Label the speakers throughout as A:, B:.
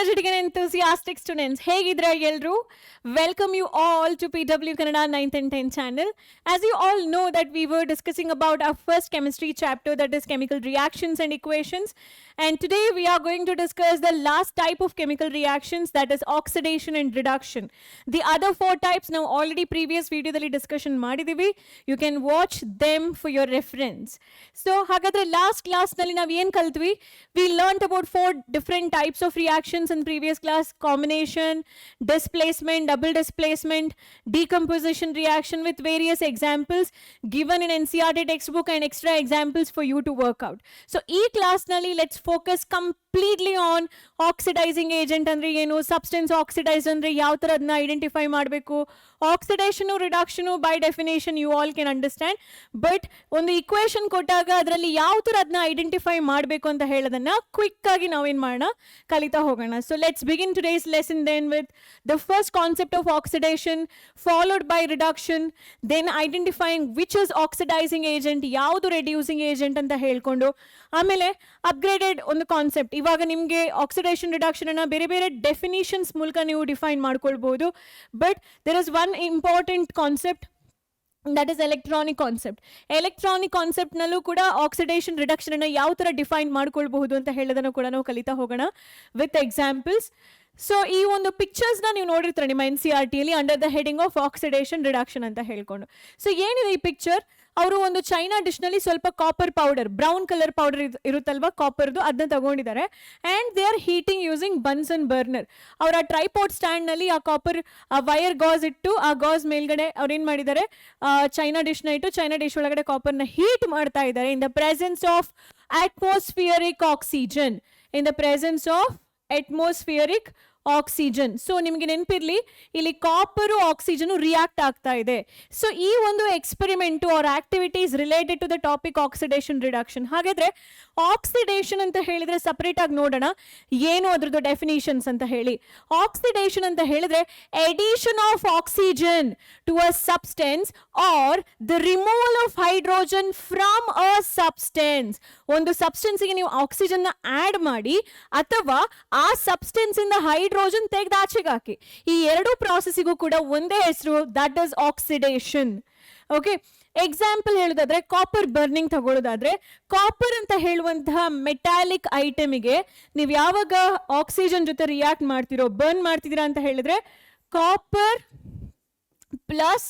A: energetic and enthusiastic students. Hegidra Yelru. Welcome you all to PW Kannada 9th and 10th channel. As you all know that we were discussing about our first chemistry chapter, that is chemical reactions and equations. And today we are going to discuss the last type of chemical reactions, that is oxidation and reduction. The other four types now already previous video dali discussion ಮಾಡಿದಿವಿ. You can watch them for your reference. So ಹಾಗಾದ್ರೆ last class ನಲ್ಲಿ ನಾವು ಏನು ಕಲ್ತ್ವಿ? We learned about four different types of reactions in previous class: combination, displacement, double displacement, decomposition reaction, with various examples given in NCERT textbook and extra examples for you to work out. So ಈ class ನಲ್ಲಿ let's focus completely on oxidizing agent ಅಂದ್ರೆ ಏನು, substance oxidize ಅಂದ್ರೆ ಯಾವ ತರ ಅದನ್ನ identify ಮಾಡಬೇಕು, oxidation reduction by definition you all can understand, but ಒಂದು equation ಕೊಟ್ಟಾಗ ಅದರಲ್ಲಿ ಯಾವ ತರ ಅದನ್ನ ಐಡೆಂಟಿಫೈ ಮಾಡಬೇಕು ಅಂತ ಹೇಳೋದನ್ನ ಕ್ವಿಕ್ ಆಗಿ ನಾವೇನ್ ಮಾಡೋಣ, ಕಲಿತಾ ಹೋಗೋಣ. So let's begin today's lesson then with the first concept of oxidation, followed by reduction, then identifying which is oxidizing agent, ಯಾವುದು reducing agent ಅಂತ ಹೇಳ್ಕೊಂಡು ಆಮೇಲೆ ಅಪ್ಗ್ರೇಡೆಡ್ ಒಂದು ಕಾನ್ಸೆಪ್ಟ್. ಇವಾಗ ನಿಮಗೆ ಆಕ್ಸಿಡೇಷನ್ ರಿಡಕ್ಷನ್ ಅನ್ನ ಬೇರೆ ಬೇರೆ ಡೆಫಿನಿಷನ್ಸ್ ಮೂಲಕ ನೀವು ಡಿಫೈನ್ ಮಾಡ್ಕೊಳ್ಬಹುದು, but there is one important concept, that is electronic concept. Electronic concept ನಲ್ಲೂ ಕೂಡ oxidation reduction ಅನ್ನ ಯಾವ ತರ ಡಿಫೈನ್ ಮಾಡ್ಕೊಳ್ಬಹುದು ಅಂತ ಹೇಳೋದನ್ನು ಕೂಡ ನಾವು ಕಲಿತಾ ಹೋಗೋಣ with examples. ಸೊ ಈ ಒಂದು ಪಿಕ್ಚರ್ಸ್ ನ ನೀವು ನೋಡಿರ್ತೀರ ನಿಮ್ಮ NCERT ಅಲ್ಲಿ under the heading of oxidation reduction ಅಂತ ಹೇಳ್ಕೊಂಡು. ಸೊ ಏನಿದೆ ಈ ಪಿಕ್ಚರ್, ಅವರು ಒಂದು ಚೈನಾ ಡಿಶ್ ನಲ್ಲಿ ಸ್ವಲ್ಪ copper powder, brown colour powder ಇರುತ್ತಲ್ವಾ ಕಾಪರ್ದು, ಅದನ್ನ ತಗೊಂಡಿದ್ದಾರೆ and they are heating using Bunsen burner. ಅವರ ಟ್ರೈಪಾಡ್ ಸ್ಟ್ಯಾಂಡ್ ನಲ್ಲಿ ಆ ಕಾಪರ್ ವೈರ್ ಗಾಸ್ ಇಟ್ಟು ಆ ಗಾಸ್ ಮೇಲ್ಗಡೆ ಅವ್ರು ಏನ್ ಮಾಡಿದ್ದಾರೆ, ಚೈನಾ ಡಿಶ್ ನ ಇಟ್ಟು ಚೈನಾ ಡಿಶ್ ಒಳಗಡೆ ಕಾಪರ್ ನ ಹೀಟ್ ಮಾಡ್ತಾ ಇದ್ದಾರೆ ಇನ್ the presence of atmospheric oxygen, in the presence of atmospheric oxygen. So ನಿಮಗೆ ನೆನಪಿರ್ಲಿ, ಇಲ್ಲಿ ಕಾಪರು ಆಕ್ಸಿಜನ್ ರಿಯಾಕ್ಟ್ ಆಗ್ತಾ ಇದೆ. ಸೊ ಈ ಒಂದು experiment or activities related to the topic oxidation reduction. ಹಾಗಾದ್ರೆ ಆಕ್ಸಿಡೇಷನ್ ಅಂತ ಹೇಳಿದ್ರೆ ಸಪರೇಟ್ ಆಗಿ ನೋಡೋಣ ಏನು ಅದ್ರದ್ದು ಡೆಫಿನಿಷನ್ಸ್ ಅಂತ ಹೇಳಿ. ಆಕ್ಸಿಡೇಷನ್ ಅಂತ ಹೇಳಿದ್ರೆ addition of oxygen to a substance or the removal of hydrogen from a substance. ಒಂದು ಸಬ್ಸ್ಟೆನ್ಸ್ಗೆ ನೀವು ಆಕ್ಸಿಜನ್ ನ ಆಡ್ ಮಾಡಿ ಅಥವಾ ಆ ಸಬ್ಸ್ಟೆನ್ಸ್ ಇಂದ ಹೈಡ್ರೋಜನ್ ತೆಗೆದು ಆಚೆಗೆ ಹಾಕಿ, ಈ ಎರಡು ಪ್ರಾಸೆಸ್ಗೂ ಕೂಡ ಒಂದೇ ಹೆಸರು, that is oxidation. Okay, example ಹೇಳೋದಾದ್ರೆ ಕಾಪರ್ ಬರ್ನಿಂಗ್ ತಗೊಳ್ಳೋದಾದ್ರೆ, ಕಾಪರ್ ಅಂತ ಹೇಳುವಂತಹ ಮೆಟಾಲಿಕ್ ಐಟಮಿಗೆ ನೀವು ಯಾವಾಗ ಆಕ್ಸಿಜನ್ ಜೊತೆ ರಿಯಾಕ್ಟ್ ಮಾಡ್ತಿರೋ, ಬರ್ನ್ ಮಾಡ್ತಿದ್ದೀರಾ ಅಂತ ಹೇಳಿದ್ರೆ copper plus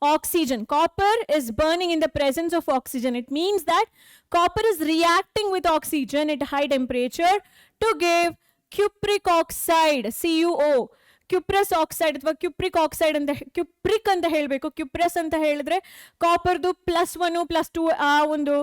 A: oxygen. Copper is burning in the presence of oxygen. It means that copper is reacting with oxygen at high temperature to give cupric oxide, CuO. Cuprous oxide ಅಥವಾ cupric oxide ಅಂತ, cupric ಅಂತ ಹೇಳಬೇಕು. Cuprous ಅಂತ ಹೇಳಿದ್ರೆ ಕಾಪರ್ದು +1 +2 ಆ ಒಂದು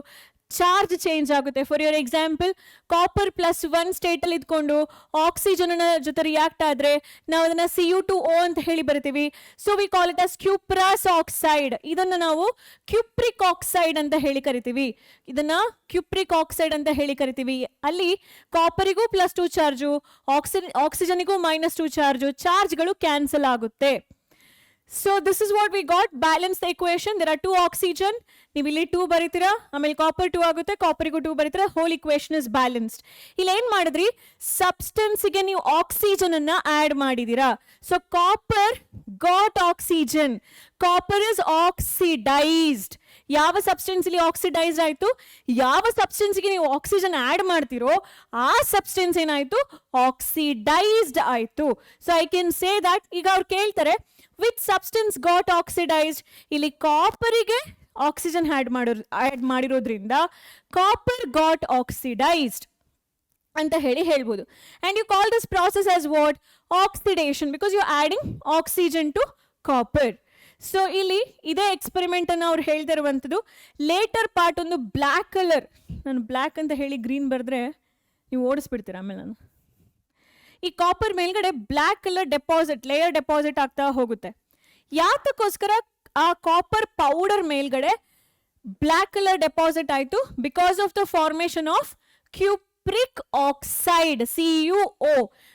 A: charge change ಆಗುತ್ತೆ. For your example, copper +1 state ಅಲ್ಲಿ ಇದ್ಕೊಂಡು ಆಕ್ಸಿಜನ್ ಜೊತೆ ರಿಯಾಕ್ಟ್ ಆದ್ರೆ ನಾವು ಅದನ್ನ Cu2O ಅಂತ ಹೇಳಿ ಬರಿತೀವಿ. So we call it as cuprous oxide. ಇದನ್ನ ನಾವು ಕ್ಯುಪ್ರಿಕ್ ಆಕ್ಸೈಡ್ ಅಂತ ಹೇಳಿ ಕರಿತೀವಿ. ಇದನ್ನ ಕ್ಯುಪ್ರಿಕ್ ಆಕ್ಸೈಡ್ ಅಂತ ಹೇಳಿ ಕರಿತೀವಿ. ಅಲ್ಲಿ ಕಾಪರಿಗೂ +2 ಚಾರ್ಜು, ಆಕ್ಸಿಜನ್ಗೂ -2 ಚಾರ್ಜು, ಚಾರ್ಜ್ಗಳು ಕ್ಯಾನ್ಸಲ್ ಆಗುತ್ತೆ. So this is what we got. Balance the equation. There are 2 oxygen. ನೀವು ಇಲ್ಲಿ 2 ಬರೀತೀರಾ, ಆಮೇಲೆ ಕಾಪರ್ 2 ಆಗುತ್ತೆ, ಕಾಪರಿಗೂ 2 ಬರೀತೀರಾ, ಹೋಲ್ ಇಕ್ವೇಶನ್ ಇಸ್ ಬ್ಯಾಲೆನ್ಸ್ಡ್. ಇಲ್ಲಿ ಏನ್ ಮಾಡಿದ್ರಿ, ಸಬ್ಸ್ಟೆನ್ಸ್ಗೆ ನೀವು ಆಕ್ಸಿಜನ್ ಅನ್ನ ಆಡ್ ಮಾಡಿದೀರಾ. So copper got oxygen, copper is oxidised. ಯಾವ ಸಬ್ಸ್ಟೆನ್ಸ್ ಇಲ್ಲಿ ಆಕ್ಸಿಡೈಸ್ಡ್ ಆಯ್ತು, ಯಾವ ಸಬ್ಸ್ಟೆನ್ಸ್ಗೆ ನೀವು ಆಕ್ಸಿಜನ್ ಆಡ್ ಮಾಡ್ತಿರೋ ಆ ಸಬ್ಸ್ಟೆನ್ಸ್ ಏನಾಯ್ತು, ಆಕ್ಸಿಡೈಸ್ಡ್ ಆಯ್ತು. So I can say that, ಈಗ ಅವ್ರು ಕೇಳ್ತಾರೆ ವಿಚ್ ಸಬ್ಸ್ಟೆನ್ಸ್ ಗಾಟ್ ಆಕ್ಸಿಡೈಸ್ಡ್, ಇಲ್ಲಿ ಕಾಪರಿಗೆ ಆಕ್ಸಿಜನ್ ಆಡ್ ಮಾಡಿರೋದ್ರಿಂದ ಕಾಪರ್ ಗಾಟ್ ಆಕ್ಸಿಡೈಸ್ಡ್ ಅಂತ ಹೇಳ್ಬೋದು. And you call this process as what, oxidation, because you adding oxygen to copper. So ಇಲ್ಲಿ ಇದೇ ಎಕ್ಸ್ಪೆರಿಮೆಂಟ್ ಅನ್ನು ಅವ್ರು ಹೇಳ್ತಿರುವಂಥದ್ದು. ಲೇಟರ್ ಪಾರ್ಟ್ ಒಂದು ಬ್ಲ್ಯಾಕ್ ಕಲರ್, ನಾನು ಬ್ಲ್ಯಾಕ್ ಅಂತ ಹೇಳಿ ಗ್ರೀನ್ ಬರೆದ್ರೆ ನೀವು ಓಡಿಸ್ಬಿಡ್ತೀರ. ಆಮೇಲೆ ನಾನು ಈ ಕಾಪರ್ ಮೇಲ್ಗಡೆ black colour deposit, layer deposit ಆಗ್ತಾ ಹೋಗುತ್ತೆ. ಯಾತಕ್ಕೋಸ್ಕರ ಆ ಕಾಪರ್ ಪೌಡರ್ ಮೇಲ್ಗಡೆ ಬ್ಲ್ಯಾಕ್ ಕಲರ್ ಡೆಪಾಸಿಟ್ ಆಯ್ತು? Because of the formation of cupric oxide, CuO.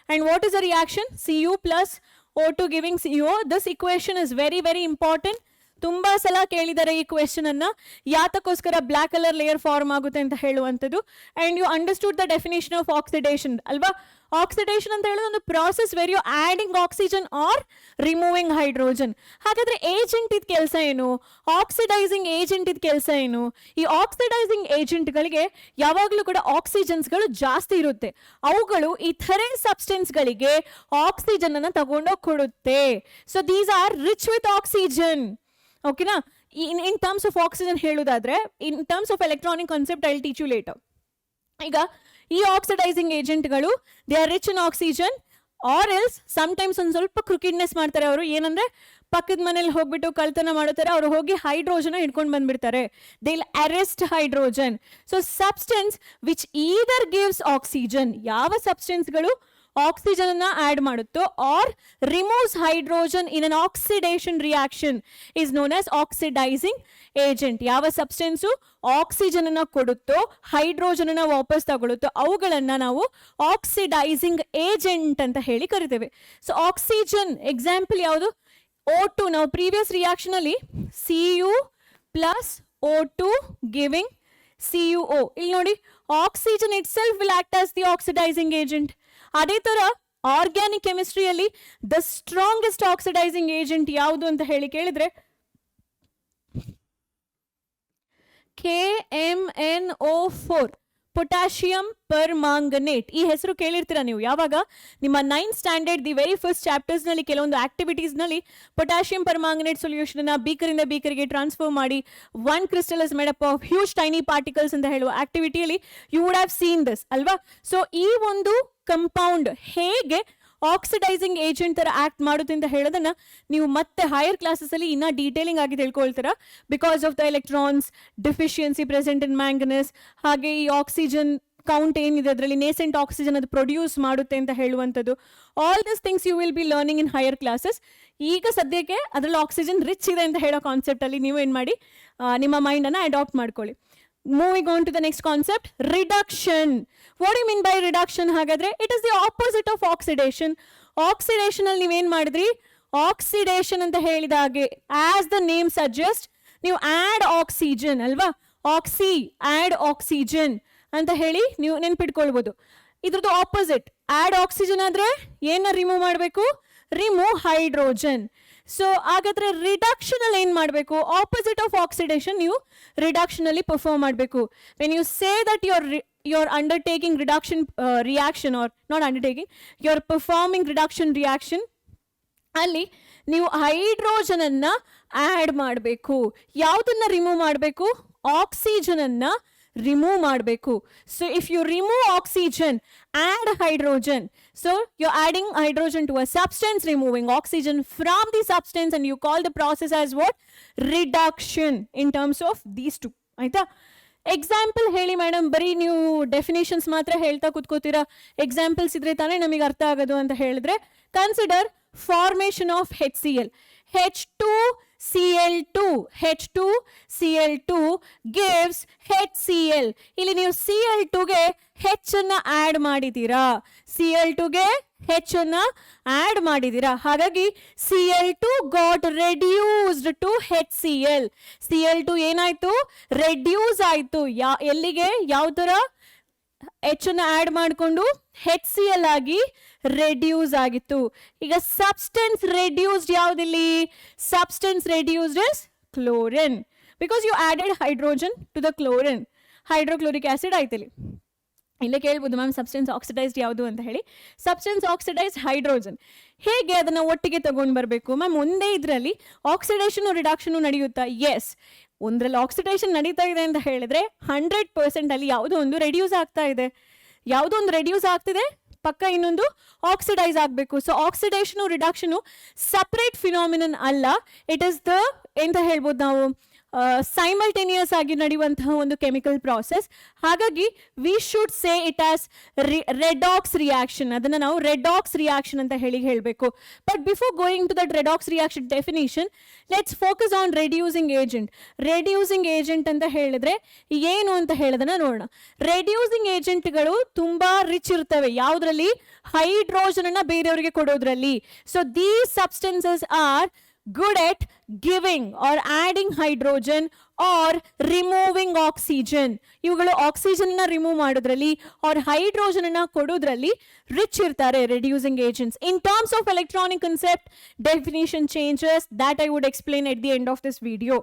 A: And what is the reaction, Cu plus O2 giving CO. This equation is very, very important. ತುಂಬಾ ಸಲ ಕೇಳಿದ್ದಾರೆ ಈ ಕ್ವೆಶನ್ ಅನ್ನ, ಯಾತಕ್ಕೋಸ್ಕರ ಬ್ಲಾಕ್ ಕಲರ್ ಲೇಯರ್ ಫಾರ್ಮ್ ಆಗುತ್ತೆ ಅಂತ ಹೇಳುವಂಥದ್ದು. And you understood the definition of oxidation ಅಲ್ವಾ? ಆಕ್ಸಿಡೇಷನ್ ಅಂತ ಹೇಳೋದು ಒಂದು process where you adding oxygen or removing hydrogen. ಹಾಗಾದ್ರೆ ಏಜೆಂಟ್ ಇದ್ ಕೆಲಸ ಏನು? ಆಕ್ಸಿಡೈಸಿಂಗ್ ಏಜೆಂಟ್ ಇದ್ ಕೆಲಸ ಏನು? ಈ ಆಕ್ಸಿಡೈಸಿಂಗ್ ಏಜೆಂಟ್ಗಳಿಗೆ ಯಾವಾಗಲೂ ಕೂಡ ಆಕ್ಸಿಜನ್ಸ್ಗಳು ಜಾಸ್ತಿ ಇರುತ್ತೆ. ಅವುಗಳು ಇತರೆ ಸಬ್ಸ್ಟೆನ್ಸ್ಗಳಿಗೆ ಆಕ್ಸಿಜನ್ ಅನ್ನ ತಗೊಂಡೋಗಿ ಕೊಡುತ್ತೆ. So these are rich with oxygen. ಓಕೆನಾ? ಇನ್ ಟರ್ಮ್ಸ್ ಆಫ್ ಆಕ್ಸಿಜನ್ ಹೇಳೋದಾದ್ರೆ, in terms of electronic concept I will teach you later. ಈಗ ಈ ಆಕ್ಸಿಡೈಸಿಂಗ್ ಏಜೆಂಟ್ಗಳು they are rich in oxygen or else sometimes ಒಂದು ಸ್ವಲ್ಪ ಕ್ರಿಕಿಡ್ನೆಸ್ ಮಾಡ್ತಾರೆ ಅವರು. ಏನಂದ್ರೆ ಪಕ್ಕದ ಮನೇಲಿ ಹೋಗ್ಬಿಟ್ಟು ಕಳ್ತನ ಮಾಡುತ್ತಾರೆ, ಅವರು ಹೋಗಿ ಹೈಡ್ರೋಜನ್ ಹಿಡ್ಕೊಂಡು ಬಂದ್ಬಿಡ್ತಾರೆ. They will arrest hydrogen. So substance which either gives oxygen, ಯಾವ ಸಬ್ಸ್ಟೆನ್ಸ್ಗಳು ಆಕ್ಸಿಜನ್ ಅನ್ನ ಆಡ್ ಮಾಡುತ್ತೋ or removes hydrogen in an oxidation reaction is known as oxidising agent. ಯಾವ ಸಬ್ಸ್ಟೆನ್ಸು ಆಕ್ಸಿಜನ್ ಅನ್ನ ಕೊಡುತ್ತೋ, ಹೈಡ್ರೋಜನ್ ಅನ್ನ ವಾಪಸ್ ತಗೊಳುತ್ತೋ, ಅವುಗಳನ್ನ ನಾವು ಆಕ್ಸಿಡೈಸಿಂಗ್ ಏಜೆಂಟ್ ಅಂತ ಹೇಳಿ ಕರಿತೇವೆ. ಸೊ ಆಕ್ಸಿಜನ್ ಎಕ್ಸಾಂಪಲ್ ಯಾವುದು? O2. ನಾವು ಪ್ರೀವಿಯಸ್ ರಿಯಾಕ್ಷನ್ ಅಲ್ಲಿ Cu plus O2 giving CuO. ಇಲ್ಲಿ ನೋಡಿ, oxygen itself will act as the oxidising agent. ಅದೇ ತರ ಆರ್ಗ್ಯಾನಿಕ್ ಕೆಮಿಸ್ಟ್ರಿಯಲ್ಲಿ ದ ಸ್ಟ್ರಾಂಗೆಸ್ಟ್ ಆಕ್ಸಿಡೈಸಿಂಗ್ ಏಜೆಂಟ್ ಯಾವುದು ಅಂತ ಹೇಳಿ ಕೇಳಿದ್ರೆ KMnO4, ಪೊಟ್ಯಾಷಿಯಂ ಪರ್ಮಾಂಗನೇಟ್. ಈ ಹೆಸರು ಕೇಳಿರ್ತೀರಾ ನೀವು. ಯಾವಾಗ ನಿಮ್ಮ 9th standard the very first chapters ನಲ್ಲಿ ಕೆಲವೊಂದು ಆಕ್ಟಿವಿಟೀಸ್ ನಲ್ಲಿ ಪೊಟ್ಯಾಷಿಯಂ ಪರ್ಮಾಂಗನೇಟ್ ಸೊಲ್ಯೂಷನ್ ಅನ್ನ ಬೀಕರಿಂದ ಬೀಕರ್ಗೆ ಟ್ರಾನ್ಸ್ಫರ್ ಮಾಡಿ 1 crystal is made up of huge tiny particles ಅಂತ ಹೇಳುವ ಆಕ್ಟಿವಿಟಿಯಲ್ಲಿ you would have seen this ಅಲ್ವಾ? ಸೊ ಈ ಒಂದು ಕಂಪೌಂಡ್ ಹೇಗೆ ಆಕ್ಸಿಡೈಸಿಂಗ್ ಏಜೆಂಟ್ ತರ ಆಕ್ಟ್ ಮಾಡುತ್ತೆ ಅಂತ ಹೇಳೋದನ್ನ ನೀವು ಮತ್ತೆ ಹೈಯರ್ ಕ್ಲಾಸಸ್ ಅಲ್ಲಿ ಇನ್ನ ಡೀಟೇಲಿಂಗ್ ಆಗಿ ತಿಳ್ಕೊಳ್ತೀರಾ. Because of the electrons deficiency present in manganous, ಹಾಗೆ ಈ ಆಕ್ಸಿಜನ್ ಕೌಂಟ್ ಏನಿದೆ ಅದರಲ್ಲಿ ನೇಸೆಂಟ್ ಆಕ್ಸಿಜನ್ ಅದು ಪ್ರೊಡ್ಯೂಸ್ ಮಾಡುತ್ತೆ ಅಂತ ಹೇಳುವಂಥದ್ದು. All this things you will be learning in higher classes. ಈಗ ಸದ್ಯಕ್ಕೆ ಅದರಲ್ಲಿ ಆಕ್ಸಿಜನ್ ರಿಚ್ ಇದೆ ಅಂತ ಹೇಳೋ ಕಾನ್ಸೆಪ್ಟ್ ಅಲ್ಲಿ ನೀವು ಏನ್ ಮಾಡಿ ನಿಮ್ಮ ಮೈಂಡ್ ಅನ್ನ ಅಡಾಪ್ಟ್ ಮಾಡ್ಕೊಳ್ಳಿ. Moving on to the next concept, reduction. What do you mean by reduction? ಹಾಗಾದ್ರೆ it is the opposite of oxidation. Oxidation ಅಲ್ಲಿ ನೀವೇನ್ ಮಾಡಿದ್ರಿ? Oxidation ಅಂತ ಹೇಳಿದ ಹಾಗೆ as the name suggests ನೀವು add oxygen ಅಲ್ವಾ? add oxygen ಅಂತ ಹೇಳಿ ನೀವು ನೆನ್ಪಿಟ್ಕೊಳ್ಬಹುದು. ಇದ್ರದ್ದು ಆಪೋಸಿಟ್ add oxygen ಆದ್ರೆ ಏನ ರಿಮೂವ್ ಮಾಡಬೇಕು? Remove hydrogen. ಸೊ ಹಾಗಾದ್ರೆ ರಿಡಕ್ಷನ್ ಅಲ್ಲಿ ಏನ್ ಮಾಡಬೇಕು? ಆಪೋಸಿಟ್ ಆಫ್ ಆಕ್ಸಿಡೇಷನ್ ನೀವು ರಿಡಕ್ಷನ್ ಅಲ್ಲಿ ಪರ್ಫಾರ್ಮ್ ಮಾಡಬೇಕು. When you say that you're undertaking reduction reaction or not undertaking, you're performing reduction reaction, ಅಲ್ಲಿ ನೀವು ಹೈಡ್ರೋಜನ್ ಅನ್ನ ಆಡ್ ಮಾಡಬೇಕು. ಯಾವುದನ್ನ ರಿಮೂವ್ ಮಾಡಬೇಕು? ಆಕ್ಸಿಜನ್ ಅನ್ನ ರಿಮೂವ್ ಮಾಡಬೇಕು. So if you remove oxygen, add hydrogen, so you're adding hydrogen to a substance, removing oxygen from the substance, and you call the process as what? Reduction in terms of these two. ಆಯ್ತಾ? Example ಹೇಳಿ madam. ಬರೀ ನೀವು definitions ಮಾತ್ರ ಹೇಳ್ತಾ ಕೂತ್ಕೋತೀರಾ, examples ಇದ್ರೆ ತಾನೇ ನಮಗೆ ಅರ್ಥ ಆಗೋದು ಅಂತ ಹೇಳಿದ್ರೆ, consider formation of HCl. H2Cl2 gives HCl. ಇಲ್ಲಿ ನೀವು Cl2ಗೆ H ಅನ್ನ ಆಡ್ ಮಾಡಿದ್ದೀರಾ, Cl2ಗೆ H ಅನ್ನ ಆಡ್ ಮಾಡಿದ್ದೀರಾ. ಹಾಗಾಗಿ Cl2 got reduced to HCl. Cl2 ಏನಾಯ್ತು? ರೆಡ್ಯೂಸ್ ಆಯ್ತು. ಎಲ್ಲಿಗೆ? ಯಾವ ತರ? H ಅನ್ನ ಆಡ್ ಮಾಡಿಕೊಂಡು HCl ಆಗಿ ರೆಡ್ಯೂಸ್ ಆಗಿತ್ತು. ಈಗ ಸಬ್ಸ್ಟೆನ್ಸ್ ರೆಡ್ಯೂಸ್ಡ್ ಯಾವುದಿಲ್ಲಿ? Substance reduced is chlorine, because you added hydrogen to the chlorine. Hydrochloric acid ಆಯ್ತಲ್ಲಿ. ಇಲ್ಲೇ ಕೇಳ್ಬೋದು ಮ್ಯಾಮ್ ಸಬ್ಸ್ಟೆನ್ಸ್ ಆಕ್ಸಿಡೈಸ್ಡ್ ಯಾವುದು ಅಂತ ಹೇಳಿ. Substance oxidised hydrogen. ಹೇಗೆ ಅದನ್ನ ಒಟ್ಟಿಗೆ ತಗೊಂಡು ಬರಬೇಕು ಮ್ಯಾಮ್? ಒಂದೇ ಇದರಲ್ಲಿ ಆಕ್ಸಿಡೇಷನ್ ರಿಡಕ್ಷನ್ ನಡೆಯುತ್ತಾ? ಎಸ್, ಒಂದ್ರಲ್ಲಿ ಆಕ್ಸಿಡೇಷನ್ ನಡೀತಾ ಇದೆ ಅಂತ ಹೇಳಿದ್ರೆ 100% ಅಲ್ಲಿ ಯಾವುದೋ ಒಂದು ರೆಡ್ಯೂಸ್ ಆಗ್ತಾ ಇದೆ. ಯಾವುದೋ ಒಂದು ರೆಡ್ಯೂಸ್ ಆಗ್ತಿದೆ, ಪಕ್ಕ ಇನ್ನೊಂದು ಆಕ್ಸಿಡೈಸ್ ಆಗಬೇಕು. So oxidation reduction separate phenomenon ಅಲ್ಲ, ಇಟ್ ಇಸ್ ದ ಎಂತ ಹೇಳ್ಬೋದು ನಾವು ಸೈಮಲ್ಟೇನಿಯಸ್ ಆಗಿ ನಡೆಯುವಂತಹ ಒಂದು ಕೆಮಿಕಲ್ ಪ್ರಾಸೆಸ್. ಹಾಗಾಗಿ we should say it as redox reaction. ಅದನ್ನ ನಾವು ರೆಡಾಕ್ಸ್ ರಿಯಾಕ್ಷನ್ ಅಂತ ಹೇಳಬೇಕು. But before going to that redox reaction definition, let's focus on reducing agent. Reducing agent ಅಂತ ಹೇಳಿದ್ರೆ ಏನು ಅಂತ ಹೇಳೋದನ್ನ ನೋಡೋಣ. ರೆಡ್ಯೂಸಿಂಗ್ ಏಜೆಂಟ್ಗಳು ತುಂಬಾ ರಿಚ್ ಇರ್ತವೆ. ಯಾವುದ್ರಲ್ಲಿ? ಹೈಡ್ರೋಜನ್ ಅನ್ನ ಬೇರೆಯವರಿಗೆ ಕೊಡೋದ್ರಲ್ಲಿ. So these substances are good at giving or adding hydrogen or removing oxygen. ಇವುಗಳು ಆಕ್ಸಿಜನ್ ನ ರಿಮೂವ್ ಮಾಡೋದ್ರಲ್ಲಿ or ಹೈಡ್ರೋಜನ್ ಅನ್ನ ಕೊಡೋದ್ರಲ್ಲಿ ರಿಚ್ ಇರ್ತಾರೆ reducing agents. In terms of electronic concept, definition changes that I would explain at the end of this video.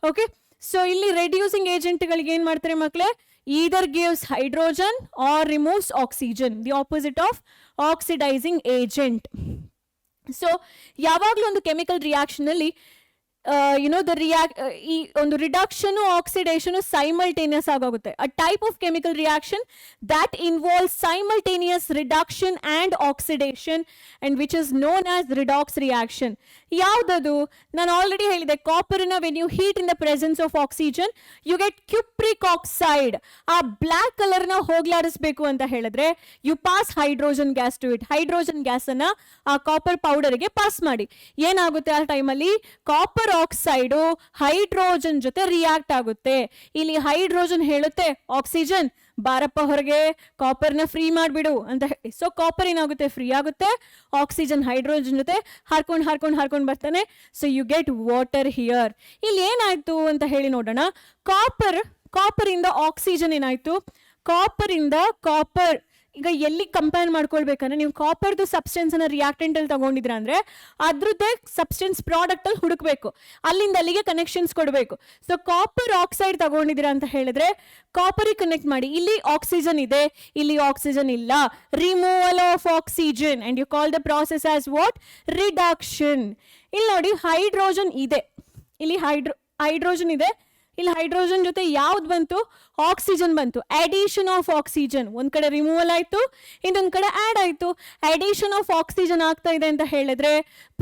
A: Okay, so ಇಲ್ಲಿ reducing agent ಗಳಿಗೆ ಏನ್ ಮಾಡ್ತಾರೆ ಮಕ್ಕಳೇ, either gives hydrogen or removes oxygen, the opposite of oxidizing agent. So ಯಾವಾಗಲೂ ಒಂದು chemical reaction ಅಲ್ಲಿ ಈ ಒಂದು ರಿಡಕ್ಷನ್ ಆಕ್ಸಿಡೇಷನ್ ಸೈಮಲ್ಟೇನಿಯಸ್ ಆಗುತ್ತೆ. A type of chemical reaction that involve simultaneous reduction and oxidation and which is known as redox reaction. ಯಾವ್ದದು? ನಾನು already ಹೇಳಿದೆ, ಕಾಪರ್ನ when you heat in the presence of oxygen you get cupric oxide. ಆ black colour ನ ಹೋಗ್ಲಾಡಿಸ್ಬೇಕು ಅಂತ ಹೇಳಿದ್ರೆ you pass hydrogen gas to it. Hydrogen gas ಅನ್ನ ಆ ಕಾಪರ್ ಪೌಡರ್ಗೆ ಪಾಸ್ ಮಾಡಿ. ಏನಾಗುತ್ತೆ ಆ ಟೈಮಲ್ಲಿ? ಕಾಪರ್ ಆಕ್ಸೈಡು ಹೈಡ್ರೋಜನ್ ಜೊತೆ ರಿಯಾಕ್ಟ್ ಆಗುತ್ತೆ. ಇಲ್ಲಿ ಹೈಡ್ರೋಜನ್ ಹೇಳುತ್ತೆ ಆಕ್ಸಿಜನ್ ಬಾರಪ್ಪ ಹೊರಗೆ, ಕಾಪರ್ನ ಫ್ರೀ ಮಾಡಿಬಿಡು ಅಂತ ಹೇಳಿ. ಸೊ ಕಾಪರ್ ಏನಾಗುತ್ತೆ? ಫ್ರೀ ಆಗುತ್ತೆ. ಆಕ್ಸಿಜನ್ ಹೈಡ್ರೋಜನ್ ಜೊತೆ ಹಾರ್ಕೊಂಡು ಬರ್ತಾನೆ. So you get water here. ಇಲ್ಲಿ ಏನಾಯ್ತು ಅಂತ ಹೇಳಿ ನೋಡೋಣ. ಕಾಪರ್ ಇಂದ ಆಕ್ಸಿಜನ್ ಏನಾಯ್ತು? ಕಾಪರ್ ಈಗ ಎಲ್ಲಿ ಕಂಪೇರ್ ಮಾಡ್ಕೊಳ್ಬೇಕಂದ್ರೆ, ನೀವು ಕಾಪರ್ದು ಸಬ್ಸ್ಟೆನ್ಸ್ ಅನ್ನ ರಿಯಾಕ್ಟೆಂಟ್ ಅಲ್ಲಿ ತಗೊಂಡಿದ್ರ ಅಂದ್ರೆ ಅದ್ರದ್ದೇ ಸಬ್ಸ್ಟೆನ್ಸ್ ಪ್ರಾಡಕ್ಟ್ ಅಲ್ಲಿ ಹುಡುಕ್ಬೇಕು, ಅಲ್ಲಿಂದ ಅಲ್ಲಿಗೆ ಕನೆಕ್ಷನ್ಸ್ ಕೊಡಬೇಕು. ಸೊ ಕಾಪರ್ ಆಕ್ಸೈಡ್ ತಗೊಂಡಿದ್ದೀರಾ ಅಂತ ಹೇಳಿದ್ರೆ ಕಾಪರಿಗೆ ಕನೆಕ್ಟ್ ಮಾಡಿ. ಇಲ್ಲಿ ಆಕ್ಸಿಜನ್ ಇದೆ, ಇಲ್ಲಿ ಆಕ್ಸಿಜನ್ ಇಲ್ಲ. Removal of oxygen and you call the process as what? Reduction. ಇಲ್ಲಿ ನೋಡಿ ಹೈಡ್ರೋಜನ್ ಇದೆ, ಇಲ್ಲಿ ಹೈಡ್ರೋಜನ್ ಇದೆ, ಇಲ್ಲಿ ಹೈಡ್ರೋಜನ್ ಜೊತೆ ಯಾವ್ದು ಬಂತು? ಆಕ್ಸಿಜನ್ ಬಂತು. ಅಡಿಷನ್ ಆಫ್ ಆಕ್ಸಿಜನ್, ಒಂದ್ ಕಡೆ ರಿಮೂವಲ್ ಆಯ್ತು, ಇನ್ನೊಂದ್ ಕಡೆ ಆಡ್ ಆಯ್ತು. ಅಡಿಷನ್ ಆಫ್ ಆಕ್ಸಿಜನ್ ಆಗ್ತಾ ಇದೆ ಅಂತ ಹೇಳಿದ್ರೆ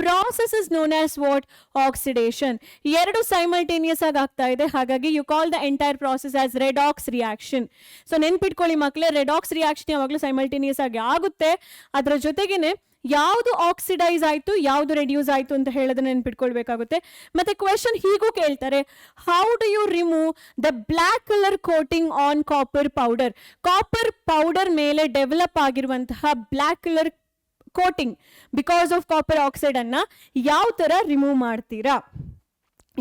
A: process is known as what? Oxidation. ಎರಡು ಸೈಮಲ್ಟೇನಿಯಸ್ ಆಗಿ ಆಗ್ತಾ ಇದೆ, ಹಾಗಾಗಿ you call the entire process as redox reaction. So ನೆನ್ಪಿಟ್ಕೊಳ್ಳಿ ಮಕ್ಕಳೇ, ರೆಡಾಕ್ಸ್ ರಿಯಾಕ್ಷನ್ ಯಾವಾಗಲೂ ಸೈಮಲ್ಟೇನಿಯಸ್ ಆಗಿ ಆಗುತ್ತೆ. ಅದರ ಜೊತೆಗೇನೆ ಯಾವುದು ಆಕ್ಸಿಡೈಸ್ ಆಯ್ತು, ಯಾವುದು ರೆಡ್ಯೂಸ್ ಆಯ್ತು ಅಂತ ಹೇಳೋದನ್ನ ನೆನ್ಪಿಟ್ಕೊಳ್ಬೇಕಾಗುತ್ತೆ. ಮತ್ತೆ ಕ್ವೆಶನ್ ಹೀಗೂ ಕೇಳ್ತಾರೆ, how do you remove the black colour coating on copper powder? Copper powder ಮೇಲೆ ಡೆವಲಪ್ ಆಗಿರುವಂತಹ black colour coating because of copper oxide ಅನ್ನ ಯಾವ ತರ ರಿಮೂವ್ ಮಾಡ್ತೀರಾ?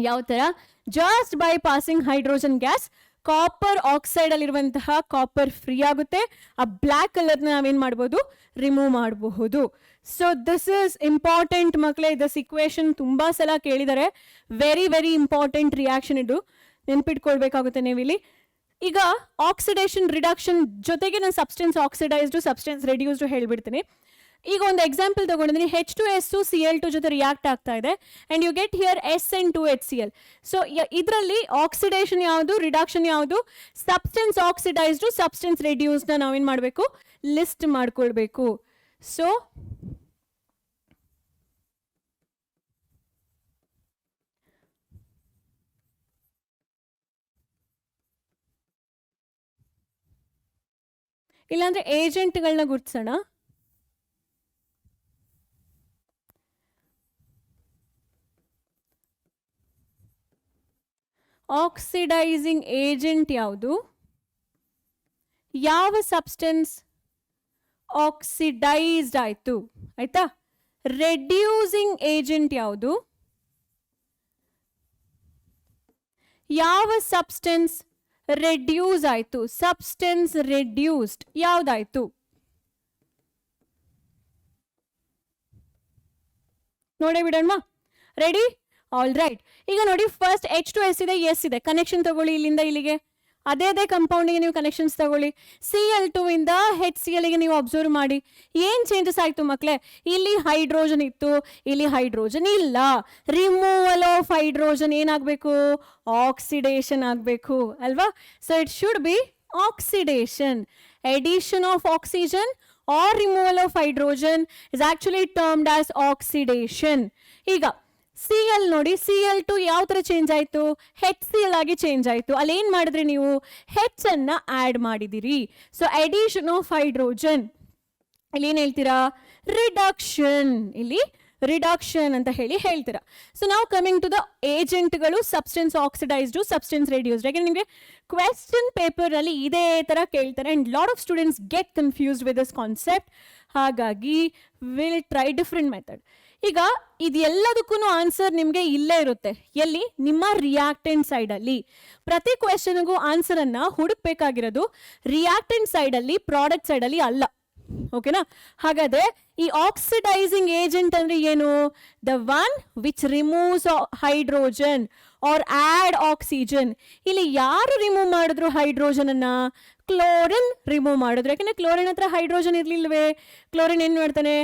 A: ಯಾವ ತರ? Just by passing hydrogen gas copper oxide ಅಲ್ಲಿರುವಂತಹ ಕಾಪರ್ ಫ್ರೀ ಆಗುತ್ತೆ. ಆ ಬ್ಲಾಕ್ ಕಲರ್ನ ನಾವೇನ್ ಮಾಡ್ಬೋದು? ರಿಮೂವ್ ಮಾಡಬಹುದು. ಸೊ ದಿಸ್ ಇಸ್ ಇಂಪಾರ್ಟೆಂಟ್ ಮಕ್ಕಳೇ. ದಿಸ್ ಇಕ್ವೇಶನ್ ತುಂಬಾ ಸಲ ಕೇಳಿದರೆ ವೆರಿ ವೆರಿ ಇಂಪಾರ್ಟೆಂಟ್ ರಿಯಾಕ್ಷನ್. ಇದು ನೆನ್ಪಿಟ್ಕೊಳ್ಬೇಕಾಗುತ್ತೆ ನೀವಿಲ್ಲಿ. ಈಗ ಆಕ್ಸಿಡೇಷನ್ ರಿಡಕ್ಷನ್ ಜೊತೆಗೆ ನಾನು ಸಬ್ಸ್ಟೆನ್ಸ್ ಆಕ್ಸಿಡೈಸ್ಡು ಸಬ್ಸ್ಟೆನ್ಸ್ ರೆಡ್ಯೂಸ್ಡು ಹೇಳ್ಬಿಡ್ತೀನಿ. ಈಗ ಒಂದು ಎಕ್ಸಾಂಪಲ್ ತಗೊಂಡಿದ್ದೀನಿ. H2SO Cl2 ಜೊತೆ ರಿಯಾಕ್ಟ್ ಆಗ್ತಾ ಇದೆ and you get here SN2HCl. So ಇದರಲ್ಲಿ ಆಕ್ಸಿಡೇಷನ್ ಯಾವುದು, ರಿಡಕ್ಷನ್ ಯಾವುದು? ಸಬ್ಸ್ಟೆನ್ಸ್ ಆಕ್ಸಿಡೈಸ್ಡು ಸಬ್ಸ್ಟೆನ್ಸ್ ರೆಡ್ಯೂಸ್ನ ನಾವೇನ್ ಮಾಡಬೇಕು? ಲಿಸ್ಟ್ ಮಾಡ್ಕೊಳ್ಬೇಕು. ಸೊ ಇಲ್ಲಾಂದ್ರೆ ಏಜೆಂಟ್ಗಳನ್ನ ಗುರ್ತಿಸೋಣ. ಆಕ್ಸಿಡೈಸಿಂಗ್ ಏಜೆಂಟ್ ಯಾವುದು? ಯಾವ ಸಬ್ಸ್ಟೆನ್ಸ್ ಆಕ್ಸಿಡೈಸ್ಡ್ ಆಯ್ತು? ಆಯ್ತಾ. ರೆಡ್ಯೂಸಿಂಗ್ ಏಜೆಂಟ್ ಯಾವುದು? ಯಾವ ಸಬ್ಸ್ಟೆನ್ಸ್ ರೆಡ್ಯೂಸ್ ಆಯ್ತು? ಸಬ್ಸ್ಟೆನ್ಸ್ ರೆಡ್ಯೂಸ್ಡ್ ಯಾವ್ದಾಯ್ತು? ನೋಡೇ ಬಿಡೋಣ. ರೆಡಿ? All right. ಈಗ ನೋಡಿ, ಫಸ್ಟ್ H2S ಇದೆ, ಎಸ್ ಇದೆ, ಕನೆಕ್ಷನ್ ತಗೊಳ್ಳಿ ಇಲ್ಲಿಂದ ಇಲ್ಲಿಗೆ. ಅದೇ ಕಂಪೌಂಡಿಗೆ ನೀವು ಕನೆಕ್ಷನ್ಸ್ ತಗೊಳ್ಳಿ. Cl2 ಇಂದ HCl ಗೆ ನೀವು ಅಬ್ಸರ್ವ್ ಮಾಡಿ ಏನ್ ಚೇಂಜಸ್ ಆಯ್ತು ಮಕ್ಕಳೇ. ಇಲ್ಲಿ ಹೈಡ್ರೋಜನ್ ಇತ್ತು, ಇಲ್ಲಿ ಹೈಡ್ರೋಜನ್ ಇಲ್ಲ. ರಿಮೂವಲ್ ಆಫ್ ಹೈಡ್ರೋಜನ್ ಏನಾಗಬೇಕು? ಆಕ್ಸಿಡೇಷನ್ ಆಗಬೇಕು ಅಲ್ವಾ? So it should be oxidation. Addition of oxygen or removal of hydrogen is actually termed as oxidation. ಈಗ Cl ನೋಡಿ, Cl2 ಯಾವ ತರ ಚೇಂಜ್ ಆಯ್ತು? HCl ಆಗಿ ಚೇಂಜ್ ಆಯ್ತು. ಅಲ್ಲಿ ಏನ್ ಮಾಡಿದ್ರಿ ನೀವು? H ಅನ್ನ ಆಡ್ ಮಾಡಿದಿರಿ. ಸೊ ಅಡಿಷನ್ ಆಫ್ ಹೈಡ್ರೋಜನ್, ಇಲ್ಲಿ ಏನ್ ಹೇಳ್ತೀರಾ? ರಿಡಕ್ಷನ್. ಇಲ್ಲಿ ರಿಡಕ್ಷನ್ ಅಂತ ಹೇಳ್ತೀರಾ. ಸೊ ನಾವು ಕಮಿಂಗ್ ಟು ದ ಏಜೆಂಟ್ಗಳು, ಸಬ್ಸ್ಟೆನ್ಸ್ ಆಕ್ಸಿಡೈಸ್ಡ್, ಸಬ್ಸ್ಟೆನ್ಸ್ ರೆಡ್ಯೂಸ್ಡ್. ಯಾಕಂದ್ರೆ ನಿಮಗೆ ಕ್ವೆಶ್ಚನ್ ಪೇಪರ್ ಅಲ್ಲಿ ಇದೇ ತರ ಕೇಳ್ತಾರೆ and lot of students get confused with this concept. ಹಾಗಾಗಿ ವಿಲ್ ಟ್ರೈ ಡಿಫ್ರೆಂಟ್ ಮೆಥಡ್. ಈಗ ಇದೆಲ್ಲದಕ್ಕೂ ಆನ್ಸರ್ ನಿಮಗೆ ಇಲ್ಲೇ ಇರುತ್ತೆ. ಎಲ್ಲಿ? ನಿಮ್ಮ ರಿಯಾಕ್ಟೆಂಟ್ ಸೈಡಲ್ಲಿ. ಪ್ರತಿ ಕ್ವೆಶನ್ಗೂ ಆನ್ಸರನ್ನು ಹುಡುಕ್ಬೇಕಾಗಿರೋದು ರಿಯಾಕ್ಟೆಂಟ್ ಸೈಡಲ್ಲಿ, ಪ್ರಾಡಕ್ಟ್ ಸೈಡಲ್ಲಿ ಅಲ್ಲ. ಓಕೆನಾ? ಹಾಗಾದ್ರೆ ಈ ಆಕ್ಸಿಡೈಸಿಂಗ್ ಏಜೆಂಟ್ ಅಂದ್ರೆ ಏನು? The one which removes hydrogen or add oxygen. ಇಲ್ಲಿ ಯಾರು ರಿಮೂವ್ ಮಾಡಿದ್ರು ಹೈಡ್ರೋಜನ್ ಅನ್ನ? ಕ್ಲೋರಿನ್ ರಿಮೂವ್ ಮಾಡಿದ್ರು. ಯಾಕಂದ್ರೆ ಕ್ಲೋರಿನ್ ಹತ್ರ ಹೈಡ್ರೋಜನ್ ಇರ್ಲಿಲ್ವೇ? ಕ್ಲೋರಿನ್ ಏನ್ ಮಾಡ್ತಾನೆ?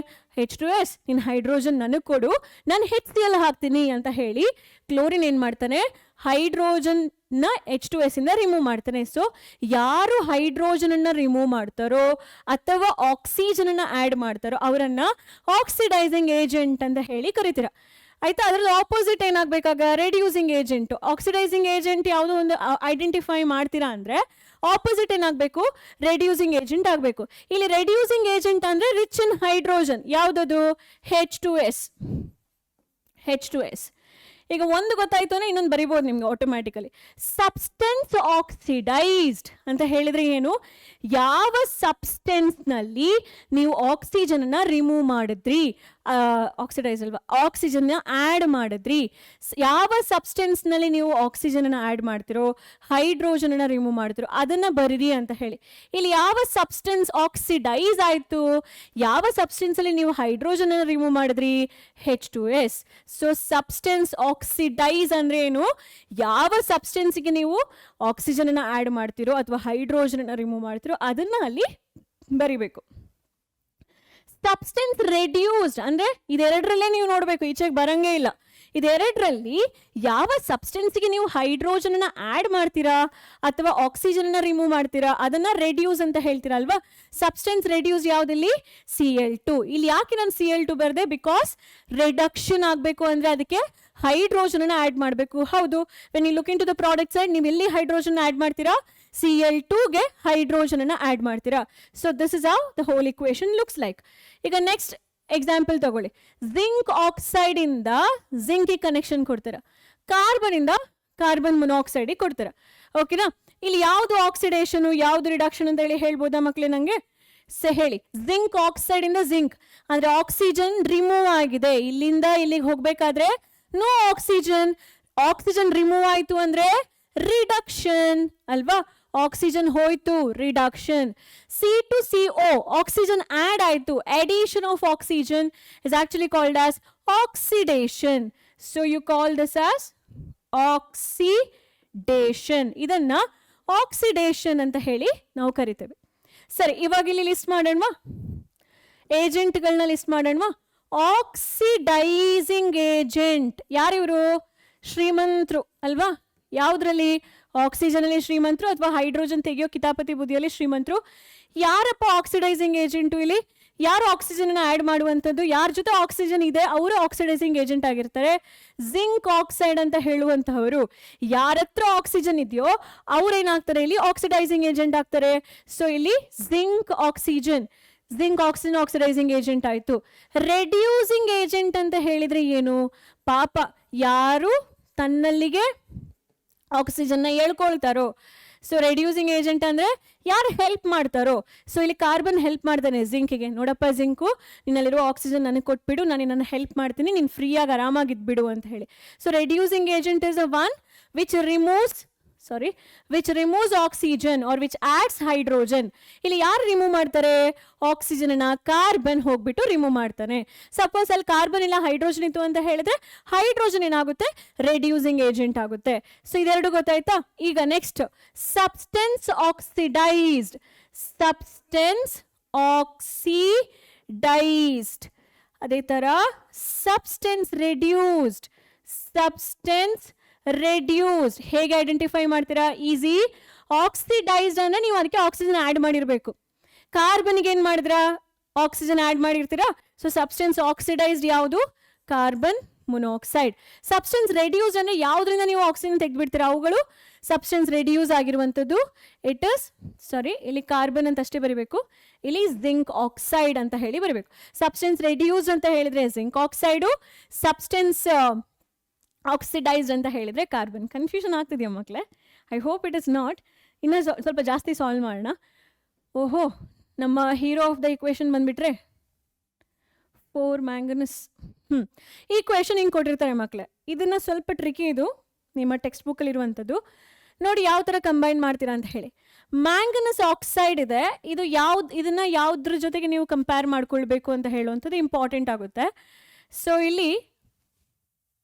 A: H2S, ನಿನ್ನ ಹೈಡ್ರೋಜನ್ ನನಗೆ ಕೊಡು, ನಾನು HCl ಹಾಕ್ತೀನಿ ಅಂತ ಹೇಳಿ ಕ್ಲೋರಿನ್ ಏನ್ ಮಾಡ್ತಾನೆ? ಹೈಡ್ರೋಜನ್ ನ H2S ಇಂದ ರಿಮೂವ್ ಮಾಡ್ತಾನೆ. ಸೊ ಯಾರು ಹೈಡ್ರೋಜನ್ ಅನ್ನ ರಿಮೂವ್ ಮಾಡ್ತಾರೋ ಅಥವಾ ಆಕ್ಸಿಜನ್ ಅನ್ನ ಆಡ್ ಮಾಡ್ತಾರೋ ಅವರನ್ನ ಆಕ್ಸಿಡೈಸಿಂಗ್ ಏಜೆಂಟ್ ಅಂತ ಹೇಳಿ ಕರಿತೀರ. ಆಯ್ತಾ? ಅದ್ರಲ್ಲಿ ಆಪೋಸಿಟ್ ಏನಾಗಬೇಕಾಗ? Reducing agent. ಆಕ್ಸಿಡೈಸಿಂಗ್ ಏಜೆಂಟ್ ಯಾವುದೋ ಒಂದು ಐಡೆಂಟಿಫೈ ಮಾಡ್ತೀರಾ ಅಂದ್ರೆ ಆಪೋಸಿಟ್ ಏನಾಗಬೇಕು? ರೆಡ್ಯೂಸಿಂಗ್ ಏಜೆಂಟ್ ಆಗಬೇಕು. ಇಲ್ಲಿ ರೆಡ್ಯೂಸಿಂಗ್ ಏಜೆಂಟ್ ಅಂದ್ರೆ ರಿಚ್ ಇನ್ ಹೈಡ್ರೋಜನ್. ಯಾವುದದು? H2S. ಈಗ ಒಂದು ಗೊತ್ತಾಯ್ತು ಅಂದ್ರೆ ಇನ್ನೊಂದು ಬರಿಬೋದು ನಿಮ್ಗೆ ಆಟೋಮ್ಯಾಟಿಕಲಿ. ಸಬ್ಸ್ಟೆನ್ಸ್ ಆಕ್ಸಿಡೈಸ್ಡ್ ಅಂತ ಹೇಳಿದ್ರೆ ಏನು? ಯಾವ ಸಬ್ಸ್ಟೆನ್ಸ್ ನಲ್ಲಿ ನೀವು ಆಕ್ಸಿಜನ್ ಅನ್ನ ರಿಮೂವ್ ಮಾಡಿದ್ರಿ, ಆಕ್ಸಿಡೈಸ್ ಅಲ್ವಾ, ಆಕ್ಸಿಜನ್ ಆಡ್ ಮಾಡಿದ್ರಿ, ಯಾವ ಸಬ್ಸ್ಟೆನ್ಸ್ ನಲ್ಲಿ ನೀವು ಆಕ್ಸಿಜನ್ ಅನ್ನ ಆಡ್ ಮಾಡ್ತಿರೋ, ಹೈಡ್ರೋಜನ್ ಅನ್ನ ರಿಮೂವ್ ಮಾಡ್ತಿರೋ ಅದನ್ನ ಬರೀರಿ ಅಂತ ಹೇಳಿ. ಇಲ್ಲಿ ಯಾವ ಸಬ್ಸ್ಟೆನ್ಸ್ ಆಕ್ಸಿಡೈಸ್ ಆಯ್ತು, ಯಾವ ಸಬ್ಸ್ಟೆನ್ಸ್ ಅಲ್ಲಿ ನೀವು ಹೈಡ್ರೋಜನ್ ಅನ್ನ ರಿಮೂವ್ ಮಾಡಿದ್ರಿ? H2S. ಸೊ ಸಬ್ಸ್ಟೆನ್ಸ್ ಆಕ್ಸಿಡೈಸ್ ಅಂದ್ರೆ ಏನು? ಯಾವ ಸಬ್ಸ್ಟೆನ್ಸ್ಗೆ ನೀವು ಆಕ್ಸಿಜನ್ ಅನ್ನ ಆಡ್ ಮಾಡ್ತಿರೋ ಅಥವಾ ಹೈಡ್ರೋಜನ್ ಅನ್ನ ರಿಮೂವ್ ಮಾಡ್ತಿರೋ ಅದನ್ನ ಅಲ್ಲಿ ಬರಿಬೇಕು. ಸಬ್ಸ್ಟೆನ್ಸ್ ರೆಡ್ಯೂಸ್ಡ್ ಅಂದ್ರೆ ಇದೆರಡರಲ್ಲೇ ನೀವು ನೋಡಬೇಕು, ಈಚೆಗೆ ಬರಂಗೇ ಇಲ್ಲ. ಇದೆರಡರಲ್ಲಿ ಯಾವ ಸಬ್ಸ್ಟೆನ್ಸ್ಗೆ ನೀವು ಹೈಡ್ರೋಜನ್ ಅನ್ನ ಆಡ್ ಮಾಡ್ತೀರಾ ಅಥವಾ ಆಕ್ಸಿಜನ್ ಅನ್ನ ರಿಮೂವ್ ಮಾಡ್ತೀರಾ ಅದನ್ನ ರೆಡ್ಯೂಸ್ ಅಂತ ಹೇಳ್ತೀರಾ ಅಲ್ವಾ? ಸಬ್ಸ್ಟೆನ್ಸ್ ರೆಡ್ಯೂಸ್ ಯಾವ್ದಲ್ಲಿ? Cl2. ಇಲ್ಲಿ ಯಾಕೆ ನಾನು Cl2 ಬರ್ದೆ? ಬಿಕಾಸ್ ರಿಡಕ್ಷನ್ ಆಗಬೇಕು ಅಂದ್ರೆ ಅದಕ್ಕೆ ಹೈಡ್ರೋಜನ್ ಅನ್ನ ಆಡ್ ಮಾಡಬೇಕು. ಹೌದು, when you look in to the product side, ನೀವು ಎಲ್ಲಿ ಹೈಡ್ರೋಜನ್ ಆಡ್ ಮಾಡ್ತೀರಾ? Cl2ಗೆ ಹೈಡ್ರೋಜನ್ ಅನ್ನ ಆಡ್ ಮಾಡ್ತೀರಾ. So this is how the whole equation looks like. ಈಗ ನೆಕ್ಸ್ಟ್ ಎಕ್ಸಾಂಪಲ್ ತಗೊಳ್ಳಿ. ಜಿಂಕ್ ಆಕ್ಸೈಡ್ ಇಂದ ಜಿಂಕ್ ಕನೆಕ್ಷನ್ ಕೊಡ್ತೀರಾ, ಕಾರ್ಬನ್ ಇಂದ ಕಾರ್ಬನ್ ಮೊನಾಕ್ಸೈಡ್ ಕೊಡ್ತೀರಾ. ಓಕೆನಾ? ಇಲ್ಲಿ ಯಾವ್ದು ಆಕ್ಸಿಡೇಷನ್ ಯಾವ್ದು ರಿಡಕ್ಷನ್ ಅಂತ ಹೇಳಿ ಹೇಳ್ಬೋದಾ ಮಕ್ಳೇ? ನಂಗೆ ಹೇಳಿ. ಜಿಂಕ್ ಆಕ್ಸೈಡ್ ಇಂದ ಜಿಂಕ್ ಅಂದ್ರೆ ಆಕ್ಸಿಜನ್ ರಿಮೂವ್ ಆಗಿದೆ, ಇಲ್ಲಿಂದ ಇಲ್ಲಿಗೆ ಹೋಗ್ಬೇಕಾದ್ರೆ ನೋ ಆಕ್ಸಿಜನ್. ಆಕ್ಸಿಜನ್ ರಿಮೂವ್ ಆಯ್ತು ಅಂದ್ರೆ ರಿಡಕ್ಷನ್ ಅಲ್ವಾ? ಆಕ್ಸಿಜನ್ ಹೋಯ್ತು, ರಿಡಕ್ಷನ್. C2CO ಆಕ್ಸಿಜನ್ ಆಡ್ ಆಯ್ತು, addition of oxygen is actually called as oxidation. So you call this as oxidation. ಇದನ್ನ ಆಕ್ಸಿಡೇಷನ್ ಅಂತ ಹೇಳಿ ನಾವು ಕರಿತೇವೆ. ಸರಿ, ಇವಾಗ ಇಲ್ಲಿ ಲಿಸ್ಟ್ ಮಾಡೋಣವಾ? ಏಜೆಂಟ್ಗಳನ್ನ ಲಿಸ್ಟ್ ಮಾಡೋಣವಾ? ಆಕ್ಸಿಡೈಸಿಂಗ್ ಏಜೆಂಟ್ ಯಾರಿವರು? ಶ್ರೀಮಂತರು ಅಲ್ವಾ? ಯಾವುದ್ರಲ್ಲಿ? ಆಕ್ಸಿಜನ್ ಅಲ್ಲಿ ಶ್ರೀಮಂತರು ಅಥವಾ ಹೈಡ್ರೋಜನ್ ತೆಗೆಯೋ ಕಿತಾಪತಿ ಬುದ್ಧಿಯಲ್ಲಿ ಶ್ರೀಮಂತರು. ಯಾರಪ್ಪ ಆಕ್ಸಿಡೈಸಿಂಗ್ ಏಜೆಂಟು? ಇಲ್ಲಿ ಯಾರು ಆಕ್ಸಿಜನ್ ಅನ್ನ ಆಡ್ ಮಾಡುವಂಥದ್ದು? ಯಾರ ಜೊತೆ ಆಕ್ಸಿಜನ್ ಇದೆ ಅವರು ಆಕ್ಸಿಡೈಸಿಂಗ್ ಏಜೆಂಟ್ ಆಗಿರ್ತಾರೆ. ಜಿಂಕ್ ಆಕ್ಸೈಡ್ ಅಂತ ಹೇಳುವಂತಹವರು. ಯಾರ ಹತ್ರ ಆಕ್ಸಿಜನ್ ಇದೆಯೋ ಅವ್ರೇನಾಗ್ತಾರೆ? ಇಲ್ಲಿ ಆಕ್ಸಿಡೈಸಿಂಗ್ ಏಜೆಂಟ್ ಆಗ್ತಾರೆ. ಸೊ ಇಲ್ಲಿ ಜಿಂಕ್ ಆಕ್ಸಿಜನ್ ಆಕ್ಸಿಡೈಸಿಂಗ್ ಏಜೆಂಟ್ ಆಯ್ತು. ರೆಡ್ಯೂಸಿಂಗ್ ಏಜೆಂಟ್ ಅಂತ ಹೇಳಿದ್ರೆ ಏನು? ಪಾಪ ಯಾರು ತನ್ನಲ್ಲಿಗೆ ಆಕ್ಸಿಜನ್ನ ಎಳ್ಕೊಳ್ತಾರೋ. ಸೊ ರೆಡ್ಯೂಸಿಂಗ್ ಏಜೆಂಟ್ ಅಂದ್ರೆ ಯಾರು ಹೆಲ್ಪ್ ಮಾಡ್ತಾರೋ. ಸೊ ಇಲ್ಲಿ ಕಾರ್ಬನ್ ಹೆಲ್ಪ್ ಮಾಡ್ತಾನೆ ಜಿಂಕ್ಗೆ. ನೋಡಪ್ಪ ಜಿಂಕು, ನಿನ್ನಲ್ಲಿರೋ ಆಕ್ಸಿಜನ್ ನನಗೆ ಕೊಟ್ಬಿಡು, ನಾನು ನಿನ್ನನ್ನು ಹೆಲ್ಪ್ ಮಾಡ್ತೀನಿ, ನೀನು ಫ್ರೀಯಾಗಿ ಆರಾಮಾಗಿದ್ಬಿಡು ಅಂತ ಹೇಳಿ. So reducing agent is a one which removes oxygen or which adds hydrogen. ಇಲ್ಲಿ ಯಾರು ರಿಮೂವ್ ಮಾಡ್ತಾರೆ? ಆಕ್ಸಿಜನ್ ಅನ್ನ ಕಾರ್ಬನ್ ಹೋಗ್ಬಿಟ್ಟು ರಿಮೂವ್ ಮಾಡ್ತಾನೆ. ಸಪೋಸ್ ಅಲ್ಲಿ ಕಾರ್ಬನ್ ಇಲ್ಲ ಹೈಡ್ರೋಜನ್ ಇತ್ತು ಅಂತ ಹೇಳಿದ್ರೆ ಹೈಡ್ರೋಜನ್ ಏನಾಗುತ್ತೆ? ರೆಡ್ಯೂಸಿಂಗ್ ಏಜೆಂಟ್ ಆಗುತ್ತೆ. ಸೊ ಇದೆರಡು ಗೊತ್ತಾಯ್ತಾ? ಈಗ ನೆಕ್ಸ್ಟ್ ಸಬ್ಸ್ಟೆನ್ಸ್ ಆಕ್ಸಿಡೈಸ್ಡ್. ಅದೇ ತರ ಸಬ್ಸ್ಟೆನ್ಸ್ ರೆಡ್ಯೂಸ್ಡ್ ಹೇಗೆ ಐಡೆಂಟಿಫೈ ಮಾಡ್ತೀರಾ? ಈಸಿ. ಆಕ್ಸಿಡೈಸ್ಡ್ ಅಂದ್ರೆ ನೀವು ಅದಕ್ಕೆ ಆಕ್ಸಿಜನ್ ಆಡ್ ಮಾಡಿರ್ಬೇಕು. ಕಾರ್ಬನ್ಗೆ ಏನ್ ಮಾಡಿದ್ರಾ? ಆಕ್ಸಿಜನ್ ಆಡ್ ಮಾಡಿರ್ತೀರಾ. ಸೊ ಸಬ್ಸ್ಟೆನ್ಸ್ ಆಕ್ಸಿಡೈಸ್ಡ್ ಯಾವುದು? Carbon monoxide. ಸಬ್ಸ್ಟೆನ್ಸ್ ರೆಡ್ಯೂಸ್ ಅಂದ್ರೆ ಯಾವ್ದ್ರಿಂದ ನೀವು ಆಕ್ಸಿಜನ್ ತೆಗೆದ್ಬಿಡ್ತೀರಾ ಅವುಗಳು ಸಬ್ಸ್ಟೆನ್ಸ್ ರೆಡ್ಯೂಸ್ ಆಗಿರುವಂಥದ್ದು. ಇಲ್ಲಿ ಕಾರ್ಬನ್ ಅಂತ ಅಷ್ಟೇ ಬರೀಬೇಕು, ಇಲ್ಲಿ ಜಿಂಕ್ ಆಕ್ಸೈಡ್ ಅಂತ ಹೇಳಿ ಬರೀಬೇಕು. ಸಬ್ಸ್ಟೆನ್ಸ್ ರೆಡ್ಯೂಸ್ ಅಂತ ಹೇಳಿದ್ರೆ ಜಿಂಕ್ ಆಕ್ಸೈಡು, ಸಬ್ಸ್ಟೆನ್ಸ್ ಆಕ್ಸಿಡೈಸ್ಡ್ ಅಂತ ಹೇಳಿದ್ರೆ ಕಾರ್ಬನ್. ಕನ್ಫ್ಯೂಷನ್ ಆಗ್ತಿದೆಯಾ ಮಕ್ಕಳೇ? I hope it is not. ಇನ್ನೂ ಸ್ವಲ್ಪ ಜಾಸ್ತಿ ಸಾಲ್ವ್ ಮಾಡೋಣ. ಓಹೋ, ನಮ್ಮ ಹೀರೋ ಆಫ್ ದ ಇಕ್ವೇಶನ್ ಬಂದ್ಬಿಟ್ರೆ 4 ಮ್ಯಾಂಗನಸ್ ಈ ಕ್ವೆಶನ್ ಹಿಂಗೆ ಕೊಟ್ಟಿರ್ತಾರೆ ಮಕ್ಕಳೇ. ಇದನ್ನು ಸ್ವಲ್ಪ ಟ್ರಿಕಿ, ಇದು ನಿಮ್ಮ ಟೆಕ್ಸ್ಟ್ ಬುಕ್ಕಲ್ಲಿ ಇರುವಂಥದ್ದು. ನೋಡಿ ಯಾವ ಥರ ಕಂಬೈನ್ ಮಾಡ್ತೀರಾ ಅಂತ ಹೇಳಿ. ಮ್ಯಾಂಗನಸ್ ಆಕ್ಸೈಡ್ ಇದೆ, ಇದನ್ನು ಯಾವುದ್ರ ಜೊತೆಗೆ ನೀವು ಕಂಪೇರ್ ಮಾಡ್ಕೊಳ್ಬೇಕು ಅಂತ ಹೇಳುವಂಥದ್ದು ಇಂಪಾರ್ಟೆಂಟ್ ಆಗುತ್ತೆ. ಸೊ ಇಲ್ಲಿ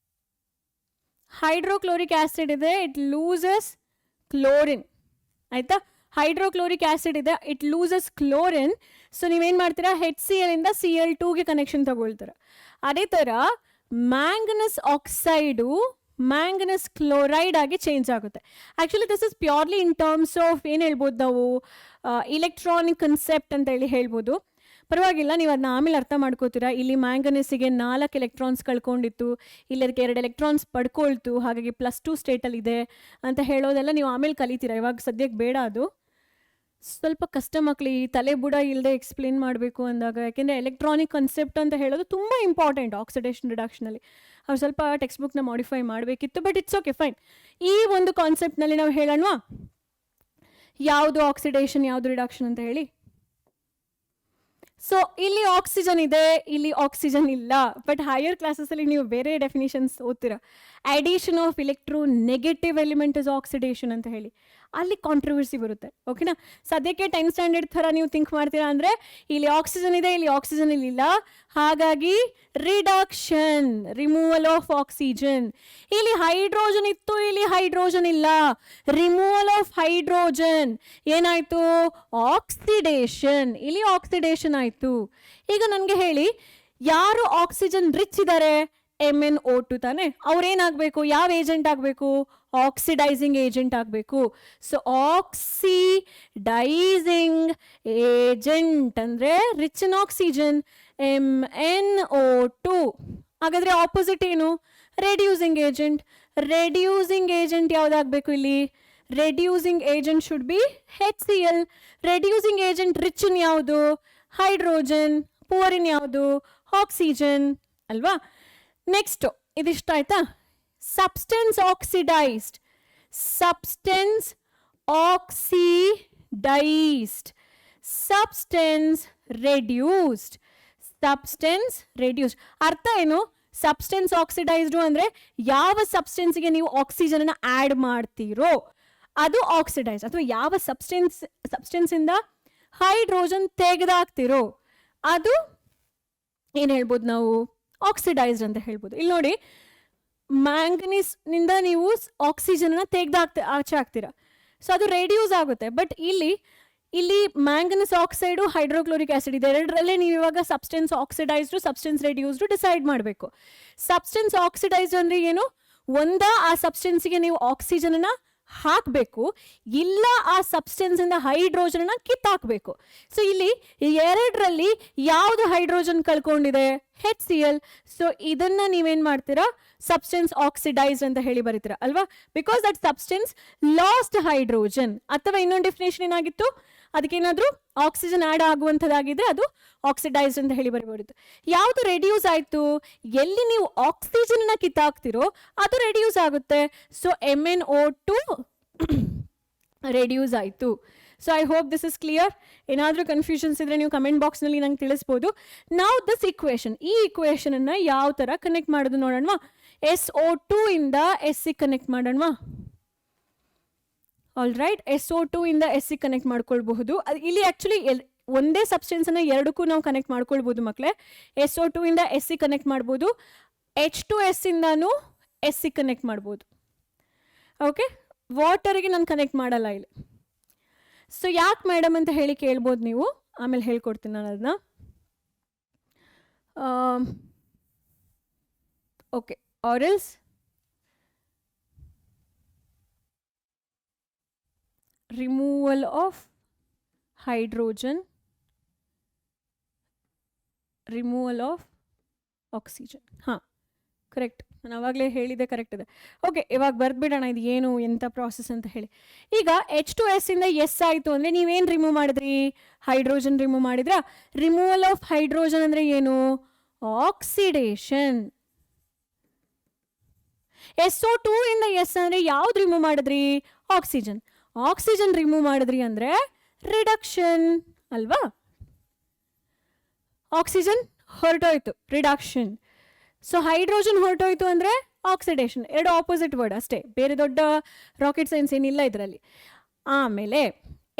A: ಹೈಡ್ರೋಕ್ಲೋರಿಕ್ ಆ್ಯಸಿಡ್ ಇದೆ, ಇಟ್ ಲೂಸಸ್ ಕ್ಲೋರಿನ್. ಆಯಿತಾ, ಹೈಡ್ರೋಕ್ಲೋರಿಕ್ ಆ್ಯಸಿಡ್ ಇದೆ, ಇಟ್ ಲೂಸಸ್ ಕ್ಲೋರಿನ್. ಸೊ ನೀವೇನು ಮಾಡ್ತೀರಾ, HCl ಇಂದ Cl2ಗೆ ಕನೆಕ್ಷನ್ ತಗೊಳ್ತೀರಾ. ಅದೇ ಥರ ಮ್ಯಾಂಗನಸ್ ಆಕ್ಸೈಡು ಮ್ಯಾಂಗನಸ್ ಕ್ಲೋರೈಡ್ ಆಗಿ ಚೇಂಜ್ ಆಗುತ್ತೆ. Actually this is purely in terms of ಏನು ಹೇಳ್ಬೋದು ನಾವು, ಇಲೆಕ್ಟ್ರಾನಿಕ್ ಕನ್ಸೆಪ್ಟ್ ಅಂತ ಹೇಳಿ ಹೇಳ್ಬೋದು. ಪರವಾಗಿಲ್ಲ, ನೀವು ಅದನ್ನ ಆಮೇಲೆ ಅರ್ಥ ಮಾಡ್ಕೋತೀರಾ. ಇಲ್ಲಿ ಮ್ಯಾಂಗನಸ್ಸಿಗೆ 4 ಎಲೆಕ್ಟ್ರಾನ್ಸ್ ಕಳ್ಕೊಂಡಿತ್ತು, ಇಲ್ಲಿ ಅದಕ್ಕೆ 2 ಎಲೆಕ್ಟ್ರಾನ್ಸ್ ಪಡ್ಕೊಳ್ತು, ಹಾಗಾಗಿ +2 ಸ್ಟೇಟಲ್ಲಿ ಇದೆ ಅಂತ ಹೇಳೋದೆಲ್ಲ ನೀವು ಆಮೇಲೆ ಕಲಿತೀರಾ. ಇವಾಗ ಸದ್ಯಕ್ಕೆ ಬೇಡ, ಅದು ಸ್ವಲ್ಪ ಕಷ್ಟ ಮಕ್ಕಳು ತಲೆ ಬುಡ ಇಲ್ಲದೆ ಎಕ್ಸ್ಪ್ಲೇನ್ ಮಾಡಬೇಕು ಅಂದಾಗ. ಯಾಕೆಂದರೆ ಎಲೆಕ್ಟ್ರಾನಿಕ್ ಕನ್ಸೆಪ್ಟ್ ಅಂತ ಹೇಳೋದು ತುಂಬ ಇಂಪಾರ್ಟೆಂಟ್ ಆಕ್ಸಿಡೇಷನ್ ರಿಡಕ್ಷನಲ್ಲಿ. ಅವ್ರು ಸ್ವಲ್ಪ ಟೆಕ್ಸ್ಟ್ ಬುಕ್ನ ಮಾಡಿಫೈ ಮಾಡಬೇಕಿತ್ತು, ಬಟ್ ಇಟ್ಸ್ ಓಕೆ, ಫೈನ್. ಈ ಒಂದು ಕಾನ್ಸೆಪ್ಟ್ನಲ್ಲಿ ನಾವು ಹೇಳೋಣ ಯಾವುದು ಆಕ್ಸಿಡೇಷನ್ ಯಾವುದು ರಿಡಕ್ಷನ್ ಅಂತ ಹೇಳಿ. ಸೊ ಇಲ್ಲಿ ಆಕ್ಸಿಜನ್ ಇದೆ, ಇಲ್ಲಿ ಆಕ್ಸಿಜನ್ ಇಲ್ಲ, ಬಟ್ ಹೈಯರ್ ಕ್ಲಾಸಸ್ಸಲ್ಲಿ ನೀವು ಬೇರೆ ಡೆಫಿನಿಷನ್ಸ್ ಓದ್ತೀರಾ. Addition of electronegative element is oxidation ಅಂತ ಹೇಳಿ, ಅಲ್ಲಿ ಕಾಂಟ್ರವರ್ಸಿ ಬರುತ್ತೆ. ಓಕೆನಾ, ಸದ್ಯಕ್ಕೆ 10th ಸ್ಟ್ಯಾಂಡರ್ಡ್ ಥರ ನೀವು ಥಿಂಕ್ ಮಾಡ್ತೀರಾ ಅಂದರೆ ಇಲ್ಲಿ ಆಕ್ಸಿಜನ್ ಇದೆ, ಇಲ್ಲಿ ಆಕ್ಸಿಜನ್ ಇಲ್ಲ, ಹಾಗಾಗಿ ರಿಡಕ್ಷನ್, ರಿಮೂವಲ್ ಆಫ್ ಆಕ್ಸಿಜನ್. ಇಲ್ಲಿ ಹೈಡ್ರೋಜನ್ ಇತ್ತು, ಇಲ್ಲಿ ಹೈಡ್ರೋಜನ್ ಇಲ್ಲ, ರಿಮೂವಲ್ ಆಫ್ ಹೈಡ್ರೋಜನ್. ಏನಾಯಿತು, ಆಕ್ಸಿಡೇಷನ್, ಇಲ್ಲಿ ಆಕ್ಸಿಡೇಷನ್ ಆಯಿತು. ಈಗ ನನಗೆ ಹೇಳಿ, ಯಾರು ಆಕ್ಸಿಜನ್ ರಿಚ್ ಇದ್ದಾರೆ, MnO2 ತಾನೆ. ಅವ್ರೇನಾಗಬೇಕು, ಯಾವ ಏಜೆಂಟ್ ಆಗಬೇಕು, ಆಕ್ಸಿಡೈಸಿಂಗ್ ಏಜೆಂಟ್ ಆಗಬೇಕು. ಸೊ ಆಕ್ಸಿಡೈಸಿಂಗ್ ಏಜೆಂಟ್ ಅಂದರೆ ರಿಚ್ ಇನ್ ಆಕ್ಸಿಜನ್, MnO2. ಹಾಗಾದರೆ ಆಪೋಸಿಟ್ ಏನು, ರೆಡ್ಯೂಸಿಂಗ್ ಏಜೆಂಟ್. ರೆಡ್ಯೂಸಿಂಗ್ ಏಜೆಂಟ್ ಯಾವುದಾಗಬೇಕು ಇಲ್ಲಿ, reducing agent should be HCl. Reducing agent rich in ಯಾವುದು, ಹೈಡ್ರೋಜನ್, ಪೂರ್ ಇನ್ ಯಾವುದು, ಆಕ್ಸಿಜನ್ ಅಲ್ವಾ. ನೆಕ್ಸ್ಟ್ ಇದಿಷ್ಟ ಆಯ್ತಾ. Substance oxidised, substance oxidised, substance reduced, substance reduced. ಅರ್ಥ ಏನು, ಸಬ್ಸ್ಟೆನ್ಸ್ ಆಕ್ಸಿಡೈಸ್ಡು ಅಂದರೆ ಯಾವ ಸಬ್ಸ್ಟೆನ್ಸ್ಗೆ ನೀವು ಆಕ್ಸಿಜನನ್ನು ಆ್ಯಡ್ ಮಾಡ್ತೀರೋ ಅದು ಆಕ್ಸಿಡೈಸ್, ಅಥವಾ ಯಾವ ಸಬ್ಸ್ಟೆನ್ಸಿಂದ ಹೈಡ್ರೋಜನ್ ತೆಗೆದಾಕ್ತಿರೋ ಅದು ಏನು ಹೇಳ್ಬೋದು ನಾವು, ಆಕ್ಸಿಡೈಸ್ಡ್ ಅಂತ ಹೇಳ್ಬೋದು. ಇಲ್ಲಿ ನೋಡಿ, ಮ್ಯಾಂಗನೀಸ್ನಿಂದ ನೀವು ಆಕ್ಸಿಜನ್ನ ಆಚೆ ಹಾಕ್ತೀರಾ, ಸೊ ಅದು ರೆಡ್ಯೂಸ್ ಆಗುತ್ತೆ. ಬಟ್ ಇಲ್ಲಿ ಮ್ಯಾಂಗನಸ್ ಆಕ್ಸೈಡು ಹೈಡ್ರೋಕ್ಲೋರಿಕ್ ಆ್ಯಸಿಡ್ ಇದೆ, ಎರಡರಲ್ಲೇ ನೀವು ಇವಾಗ ಸಬ್ಸ್ಟೆನ್ಸ್ ಆಕ್ಸಿಡೈಸ್ಡು ಸಬ್ಸ್ಟೆನ್ಸ್ ರೆಡ್ಯೂಸ್ಡು ಡಿಸೈಡ್ ಮಾಡಬೇಕು. ಸಬ್ಸ್ಟೆನ್ಸ್ ಆಕ್ಸಿಡೈಸ್ಡ್ ಅಂದರೆ ಏನು, ಆ ಸಬ್ಸ್ಟೆನ್ಸಿಗೆ ನೀವು ಆಕ್ಸಿಜನನ್ನು ಹಾಕಬೇಕು, ಇಲ್ಲ ಆ ಸಬ್ಸ್ಟೆನ್ಸಿಂದ ಹೈಡ್ರೋಜನ್ನ ಕಿತ್ತಾಕಬೇಕು. ಸೊ ಇಲ್ಲಿ ಎರಡರಲ್ಲಿ ಯಾವುದು ಹೈಡ್ರೋಜನ್ ಕಳ್ಕೊಂಡಿದೆ, HCl. ಸೊ ಇದನ್ನು ನೀವೇನು ಮಾಡ್ತೀರಾ, ಸಬ್ಸ್ಟೆನ್ಸ್ ಆಕ್ಸಿಡೈಸ್ಡ್ ಅಂತ ಹೇಳಿ ಬರೀತೀರಾ ಅಲ್ವಾ, because that substance last hydrogen. ಅಥವಾ ಇನ್ನೊಂದು ಡೆಫಿನೇಷನ್ ಏನಾಗಿತ್ತು, ಅದಕ್ಕೇನಾದರೂ ಆಕ್ಸಿಜನ್ ಆ್ಯಡ್ ಆಗುವಂಥದ್ದಾಗಿದೆ, ಅದು ಆಕ್ಸಿಡೈಸ್ಡ್ ಅಂತ ಹೇಳಿ ಬರೀಬಹುದು. ಯಾವುದು ರೆಡ್ಯೂಸ್ ಆಯಿತು, ಎಲ್ಲಿ ನೀವು ಆಕ್ಸಿಜನ್ನ ಕಿತ್ತಾಕ್ತಿರೋ ಅದು ರೆಡ್ಯೂಸ್ ಆಗುತ್ತೆ. ಸೊ MnO2 ರೆಡ್ಯೂಸ್ ಆಯಿತು. So I hope this is clear. ಏನಾದರೂ ಕನ್ಫ್ಯೂಷನ್ಸ್ ಇದ್ದರೆ ನೀವು ಕಮೆಂಟ್ ಬಾಕ್ಸ್ನಲ್ಲಿ ನಂಗೆ ತಿಳಿಸ್ಬೋದು. ನಾವು ದಿಸ್ ಇಕ್ವೇಷನ್, ಈ ಇಕ್ವೇಷನನ್ನು ಯಾವ ಥರ ಕನೆಕ್ಟ್ ಮಾಡೋದು ನೋಡೋಣವಾ. SO2 ಇಂದ S ಕನೆಕ್ಟ್ ಮಾಡೋಣವಾ. ಆಲ್ ರೈಟ್, SO2 ಇಂದ S ಕನೆಕ್ಟ್ ಮಾಡ್ಕೊಳ್ಬಹುದು. ಇಲ್ಲಿ ಆ್ಯಕ್ಚುಲಿ ಒಂದೇ ಸಬ್ಸ್ಟೆನ್ಸನ್ನು ಎರಡಕ್ಕೂ ನಾವು ಕನೆಕ್ಟ್ ಮಾಡ್ಕೊಳ್ಬೋದು ಮಕ್ಕಳೇ. SO2 ಇಂದ S ಕನೆಕ್ಟ್ ಮಾಡ್ಬೋದು, H2S ಇಂದನೂ S ಕನೆಕ್ಟ್ ಮಾಡ್ಬೋದು. ಓಕೆ, ವಾಟರಿಗೆ ನಾನು ಕನೆಕ್ಟ್ ಮಾಡಲ್ಲ ಇಲ್ಲಿ. ಸೊ ಯಾಕೆ ಮೇಡಮ್ ಅಂತ ಹೇಳಿ ಕೇಳ್ಬೋದು ನೀವು, ಆಮೇಲೆ ಹೇಳ್ಕೊಡ್ತೀನಿ ನಾನು ಅದನ್ನ. Okay, ಆರೆಲ್ಸ್ removal of hydrogen, removal of oxygen. ಹಾಂ, ಕರೆಕ್ಟ್, ನಾನು ಆವಾಗಲೇ ಹೇಳಿದೆ, ಕರೆಕ್ಟ್ ಇದೆ. ಓಕೆ, ಇವಾಗ ಬರ್ದ್ಬಿಡೋಣ ಇದು ಏನು ಎಂಥ ಪ್ರಾಸೆಸ್ ಅಂತ ಹೇಳಿ. ಈಗ H2S ಇಂದ S ಆಯಿತು ಅಂದರೆ ನೀವೇನು ರಿಮೂವ್ ಮಾಡಿದ್ರಿ, ಹೈಡ್ರೋಜನ್ ರಿಮೂವ್ ಮಾಡಿದ್ರಾ. ರಿಮೂವಲ್ ಆಫ್ ಹೈಡ್ರೋಜನ್ ಅಂದರೆ ಏನು, ಆಕ್ಸಿಡೇಷನ್. SO2 ಇಂದ S ಅಂದರೆ ಯಾವ್ದು ರಿಮೂವ್ ಮಾಡಿದ್ರಿ, ಆಕ್ಸಿಜನ್. ಆಕ್ಸಿಜನ್ ರಿಮೂವ್ ಮಾಡಿದ್ರಿ ಅಂದರೆ ರಿಡಕ್ಷನ್ ಅಲ್ವಾ. ಆಕ್ಸಿಜನ್ ಹೊರಟೋಯ್ತು, ರಿಡಕ್ಷನ್. ಸೊ ಹೈಡ್ರೋಜನ್ ಹೊರಟೋಯ್ತು ಅಂದರೆ ಆಕ್ಸಿಡೇಷನ್. ಎರಡು ಆಪೋಸಿಟ್ ವರ್ಡ್ ಅಷ್ಟೇ, ಬೇರೆ ದೊಡ್ಡ ರಾಕೆಟ್ ಸೈನ್ಸ್ ಏನಿಲ್ಲ ಇದರಲ್ಲಿ. ಆಮೇಲೆ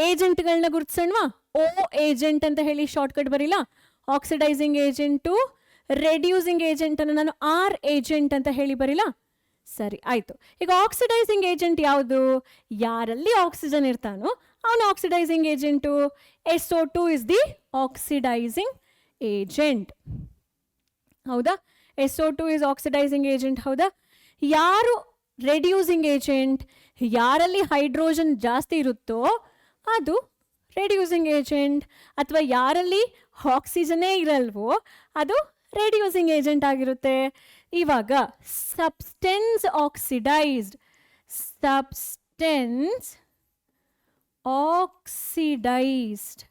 A: ಏಜೆಂಟ್ಗಳನ್ನ ಗುರುತಿಸೋಣವಾ. ಓ ಏಜೆಂಟ್ ಅಂತ ಹೇಳಿ ಶಾರ್ಟ್ಕಟ್ ಬರೀಲ್ಲ. ಆಕ್ಸಿಡೈಸಿಂಗ್ ಏಜೆಂಟು, ರೆಡ್ಯೂಸಿಂಗ್ ಏಜೆಂಟನ್ನು ನಾನು ಆರ್ ಏಜೆಂಟ್ ಅಂತ ಹೇಳಿ ಬರೀಲ್ಲ. ಸರಿ ಆಯಿತು. ಈಗ ಆಕ್ಸಿಡೈಸಿಂಗ್ ಏಜೆಂಟ್ ಯಾವುದು? ಯಾರಲ್ಲಿ ಆಕ್ಸಿಜನ್ ಇರ್ತಾನೋ ಅವನು oxidising agent. SO2 is the oxidising agent. ಹೌದಾ? SO2 is oxidising agent. ಹೌದಾ? ಯಾರು ರೆಡ್ಯೂಸಿಂಗ್ ಏಜೆಂಟ್? ಯಾರಲ್ಲಿ ಹೈಡ್ರೋಜನ್ ಜಾಸ್ತಿ ಇರುತ್ತೋ ಅದು ರೆಡ್ಯೂಸಿಂಗ್ ಏಜೆಂಟ್. ಅಥವಾ ಯಾರಲ್ಲಿ ಆಕ್ಸಿಜನ್ನೇ ಇರಲ್ವೋ ಅದು ರೆಡ್ಯೂಸಿಂಗ್ ಏಜೆಂಟ್ ಆಗಿರುತ್ತೆ. ಇವಾಗ substance oxidised, substance oxidised,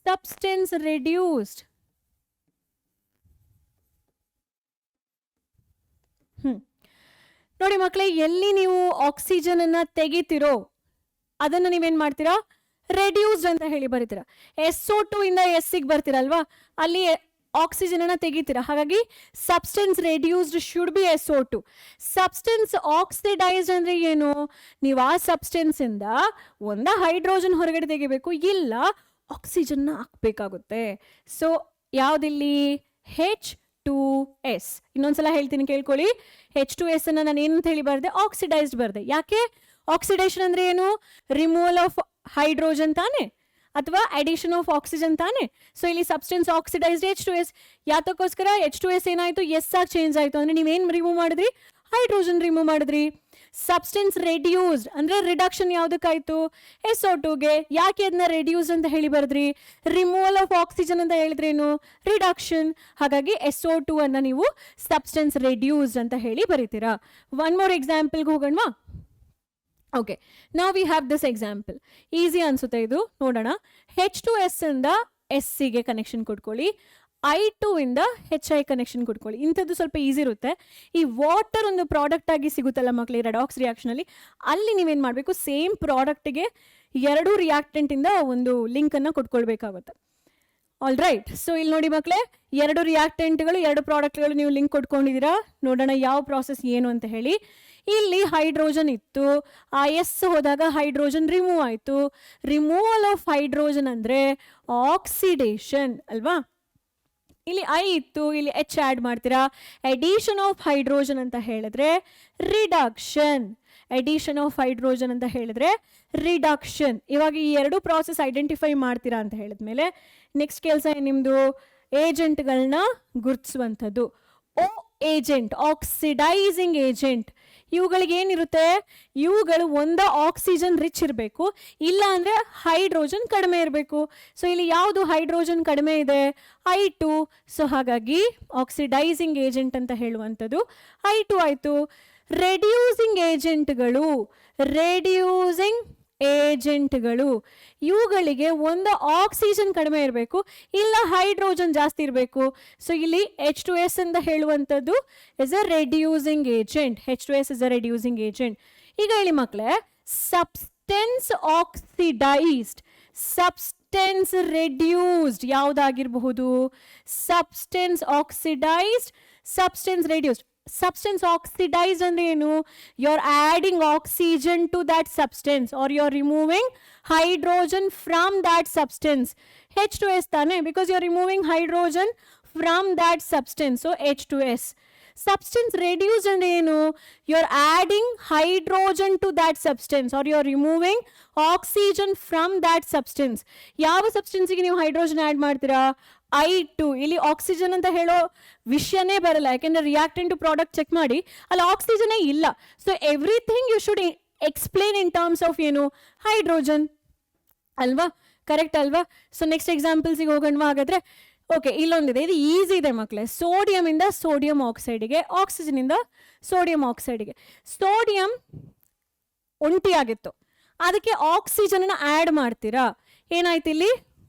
A: substance reduced. ನೋಡಿ ಮಕ್ಕಳೇ, ಎಲ್ಲಿ ನೀವು ಆಕ್ಸಿಜನ್ ಅನ್ನ ತೆಗಿತೀರೋ ಅದನ್ನು ನೀವೇನ್ ಮಾಡ್ತೀರಾ? ರೆಡ್ಯೂಸ್ಡ್ ಅಂತ ಹೇಳಿ ಬರೀತೀರಾ. SO2 ಇಂದ ಎಸ್ಸಿಗೆ ಬರ್ತೀರಲ್ವಾ, ಅಲ್ಲಿ ಆಕ್ಸಿಜನ್ ಅನ್ನ ತೆಗಿತೀರಾ. ಹಾಗಾಗಿ substance reduced should be SO2. Substance oxidised ಅಂದ್ರೆ ಏನು? ನೀವು ಆ ಸಬ್ಸ್ಟೆನ್ಸ್ ಇಂದ ಒಂದ ಹೈಡ್ರೋಜನ್ ಹೊರಗಡೆ ತೆಗಿಬೇಕು, ಇಲ್ಲ ಆಕ್ಸಿಜನ್ ಹಾಕ್ಬೇಕಾಗುತ್ತೆ. ಸೊ ಯಾವ್ದಿಲ್ಲಿ? H2S. ಇನ್ನೊಂದ್ಸಲ ಹೇಳ್ತೀನಿ ಕೇಳ್ಕೊಳ್ಳಿ. H2S ಅನ್ನ ನಾನು ಏನಂತ ಹೇಳಿ ಬರ್ದೆ? ಆಕ್ಸಿಡೈಸ್ಡ್ ಬರ್ದೆ. ಯಾಕೆ? ಆಕ್ಸಿಡೇಷನ್ ಅಂದ್ರೆ ಏನು? ರಿಮೂವಲ್ ಆಫ್ ಹೈಡ್ರೋಜನ್ ತಾನೆ, ಅಥವಾ ಅಡಿಷನ್ ಆಫ್ ಆಕ್ಸಿಜನ್ ತಾನೆ. ಸೊ ಇಲ್ಲಿ ಸಬ್ಸ್ಟೆನ್ಸ್ ಆಕ್ಸಿಡೈಸ್ಡ್ H2S. ಯಾತಕ್ಕೋಸ್ಕರ H2S ಏನಾಯ್ತು? ಎಸ್ ಆಗಿ ಚೇಂಜ್ ಆಯ್ತು. ಅಂದ್ರೆ ನೀವೇನ್ ರಿಮೂವ್ ಮಾಡಿದ್ರಿ? ಹೈಡ್ರೋಜನ್ ರಿಮೂವ್ ಮಾಡಿದ್ರಿ. ಸಬ್ಸ್ಟೆನ್ಸ್ ರೆಡ್ಯೂಸ್ಡ್ ಅಂದ್ರೆ ರಿಡಕ್ಷನ್ ಯಾವುದಕ್ಕಾಯ್ತು? SO2ಗೆ. ಯಾಕೆ ಅದನ್ನ ರೆಡ್ಯೂಸ್ ಅಂತ ಹೇಳಿ ಬರೆದ್ರಿ? ರಿಮೂವಲ್ ಆಫ್ ಆಕ್ಸಿಜನ್ ಅಂತ ಹೇಳಿದ್ರೇನು? ರಿಡಕ್ಷನ್. ಹಾಗಾಗಿ SO2 ಅನ್ನ ನೀವು ಸಬ್ಸ್ಟೆನ್ಸ್ ರೆಡ್ಯೂಸ್ಡ್ ಅಂತ ಹೇಳಿ ಬರೀತೀರಾ. ಒನ್ ಮೋರ್ ಎಕ್ಸಾಂಪಲ್ಗೆ ಹೋಗೋಣವಾ? Okay, now we have this example. Easy ಅನ್ಸುತ್ತೆ ಇದು, ನೋಡೋಣ. H2S ಇಂದ SCಗೆ ಕನೆಕ್ಷನ್ ಕೊಟ್ಕೊಳ್ಳಿ, I2 ಇಂದ HI ಕನೆಕ್ಷನ್ ಕೊಟ್ಕೊಳ್ಳಿ. ಇಂಥದ್ದು ಸ್ವಲ್ಪ ಈಸಿ ಇರುತ್ತೆ. ಈ ವಾಟರ್ ಒಂದು ಪ್ರಾಡಕ್ಟ್ ಆಗಿ ಸಿಗುತ್ತಲ್ಲ ಮಕ್ಕಳೇ ರೆಡಾಕ್ಸ್ ರಿಯಾಕ್ಷನ್ ಅಲ್ಲಿ, ಅಲ್ಲಿ ನೀವೇನ್ ಮಾಡಬೇಕು? ಸೇಮ್ ಪ್ರಾಡಕ್ಟ್ಗೆ ಎರಡು ರಿಯಾಕ್ಟೆಂಟ್ ಇಂದ ಒಂದು ಲಿಂಕ್ ಅನ್ನ ಕೊಟ್ಕೊಳ್ಬೇಕಾಗುತ್ತೆ. All right. ಸೊ ಇಲ್ಲಿ ನೋಡಿ ಮಕ್ಕಳೇ, ಎರಡು ರಿಯಾಕ್ಟೆಂಟ್ಗಳು, ಎರಡು ಪ್ರಾಡಕ್ಟ್ಗಳು ನೀವು ಲಿಂಕ್ ಕೊಟ್ಕೊಂಡಿದ್ದೀರಾ. ನೋಡೋಣ ಯಾವ ಪ್ರಾಸೆಸ್ ಏನು ಅಂತ ಹೇಳಿ. ಇಲ್ಲಿ ಹೈಡ್ರೋಜನ್ ಇತ್ತು, ಆ ಎಸ್ ಹೋದಾಗ ಹೈಡ್ರೋಜನ್ ರಿಮೂವ್ ಆಯಿತು. ರಿಮೂವಲ್ ಆಫ್ ಹೈಡ್ರೋಜನ್ ಅಂದರೆ ಆಕ್ಸಿಡೇಷನ್ ಅಲ್ವಾ? ಇಲ್ಲಿ ಐ ಇತ್ತು, ಇಲ್ಲಿ H ಆ್ಯಡ್ ಮಾಡ್ತೀರಾ. ಎಡಿಷನ್ ಆಫ್ ಹೈಡ್ರೋಜನ್ ಅಂತ ಹೇಳಿದ್ರೆ ರಿಡಕ್ಷನ್. ಎಡಿಷನ್ ಆಫ್ ಹೈಡ್ರೋಜನ್ ಅಂತ ಹೇಳಿದ್ರೆ ರಿಡಕ್ಷನ್. ಇವಾಗ ಈ ಎರಡು ಪ್ರಾಸೆಸ್ ಐಡೆಂಟಿಫೈ ಮಾಡ್ತೀರಾ ಅಂತ ಹೇಳಿದ್ಮೇಲೆ ನೆಕ್ಸ್ಟ್ ಕೆಲಸ ನಿಮ್ಮದು ಏಜೆಂಟ್ಗಳನ್ನ ಗುರುತಿಸುವಂಥದ್ದು. ಓ ಏಜೆಂಟ್, ಆಕ್ಸಿಡೈಸಿಂಗ್ ಏಜೆಂಟ್, ಇವುಗಳಿಗೆ ಏನಿರುತ್ತೆ? ಇವುಗಳು ಒಂದ ಆಕ್ಸಿಜನ್ ರಿಚ್ ಇರಬೇಕು, ಇಲ್ಲ ಅಂದರೆ ಹೈಡ್ರೋಜನ್ ಕಡಿಮೆ ಇರಬೇಕು. ಸೊ ಇಲ್ಲಿ ಯಾವುದು ಹೈಡ್ರೋಜನ್ ಕಡಿಮೆ ಇದೆ? I2. ಸೊ ಹಾಗಾಗಿ ಆಕ್ಸಿಡೈಸಿಂಗ್ ಏಜೆಂಟ್ ಅಂತ ಹೇಳುವಂಥದ್ದು I2 ಆಯಿತು. ರೆಡ್ಯೂಸಿಂಗ್ ಏಜೆಂಟ್ಗಳು, ರೆಡ್ಯೂಸಿಂಗ್ ಏಜೆಂಟ್ಗಳು ಇವುಗಳಿಗೆ ಒಂದು ಆಕ್ಸಿಜನ್ ಕಡಿಮೆ ಇರಬೇಕು, ಇಲ್ಲ ಹೈಡ್ರೋಜನ್ ಜಾಸ್ತಿ ಇರಬೇಕು. ಸೊ ಇಲ್ಲಿ H2S ಅಂತ ಹೇಳುವಂಥದ್ದು is a reducing agent. H2S is a reducing agent. ಈಗ ಹೇಳಿ ಮಕ್ಕಳೇ, ಸಬ್ಸ್ಟೆನ್ಸ್ ಆಕ್ಸಿಡೈಸ್ಡ್, ಸಬ್ಸ್ಟೆನ್ಸ್ ರೆಡ್ಯೂಸ್ಡ್ ಯಾವುದಾಗಿರಬಹುದು? Substance oxidised, substance reduced. Substance oxidised ಅಂದ್ರೆ ಏನು? You are adding oxygen to that substance or you are removing hydrogen from that substance. H2S ತಾನೆ, because you are removing hydrogen from that substance, so H2S. Substance reduced and ಏನು? You are adding hydrogen to that substance or you are removing oxygen from that substance. ಯಾವ ಸಬ್ಸ್ಟೆನ್ಸ್ಗೆ ನೀವು hydrogen add ಮಾಡ್ತೀರಾ? I2. ಇಲ್ಲಿ oxygen ಅಂತ ಹೇಳೋ ವಿಷಯನೇ ಬರಲ್ಲ, ಯಾಕೆಂದ್ರೆ ರಿಯಾಕ್ಟೆಂಟ್ ಪ್ರಾಡಕ್ಟ್ ಚೆಕ್ ಮಾಡಿ ಅಲ್ಲಿ ಆಕ್ಸಿಜನೇ ಇಲ್ಲ. So everything you should explain in terms of ಏನು? ಹೈಡ್ರೋಜನ್ ಅಲ್ವಾ? ಕರೆಕ್ಟ್ ಅಲ್ವಾ? ಸೊ ನೆಕ್ಸ್ಟ್ ಎಕ್ಸಾಂಪಲ್ಸಿಗೆ ಹೋಗೋಣ ಹಾಗಾದ್ರೆ. ಓಕೆ, ಇಲ್ಲೊಂದಿದೆ, ಇದು ಈಸಿ ಇದೆ ಮಕ್ಕಳೇ. ಸೋಡಿಯಂ ಇಂದ ಸೋಡಿಯಂ ಆಕ್ಸೈಡ್ಗೆ, ಆಕ್ಸಿಜನ್ ಇಂದ ಸೋಡಿಯಂ ಆಕ್ಸೈಡ್ಗೆ. ಸೋಡಿಯಂ ಒಂಟಿಯಾಗಿತ್ತು, ಅದಕ್ಕೆ ಆಕ್ಸಿಜನ್ ಆ್ಯಡ್ ಮಾಡ್ತೀರಾ, ಏನಾಯ್ತು ಇಲ್ಲಿ?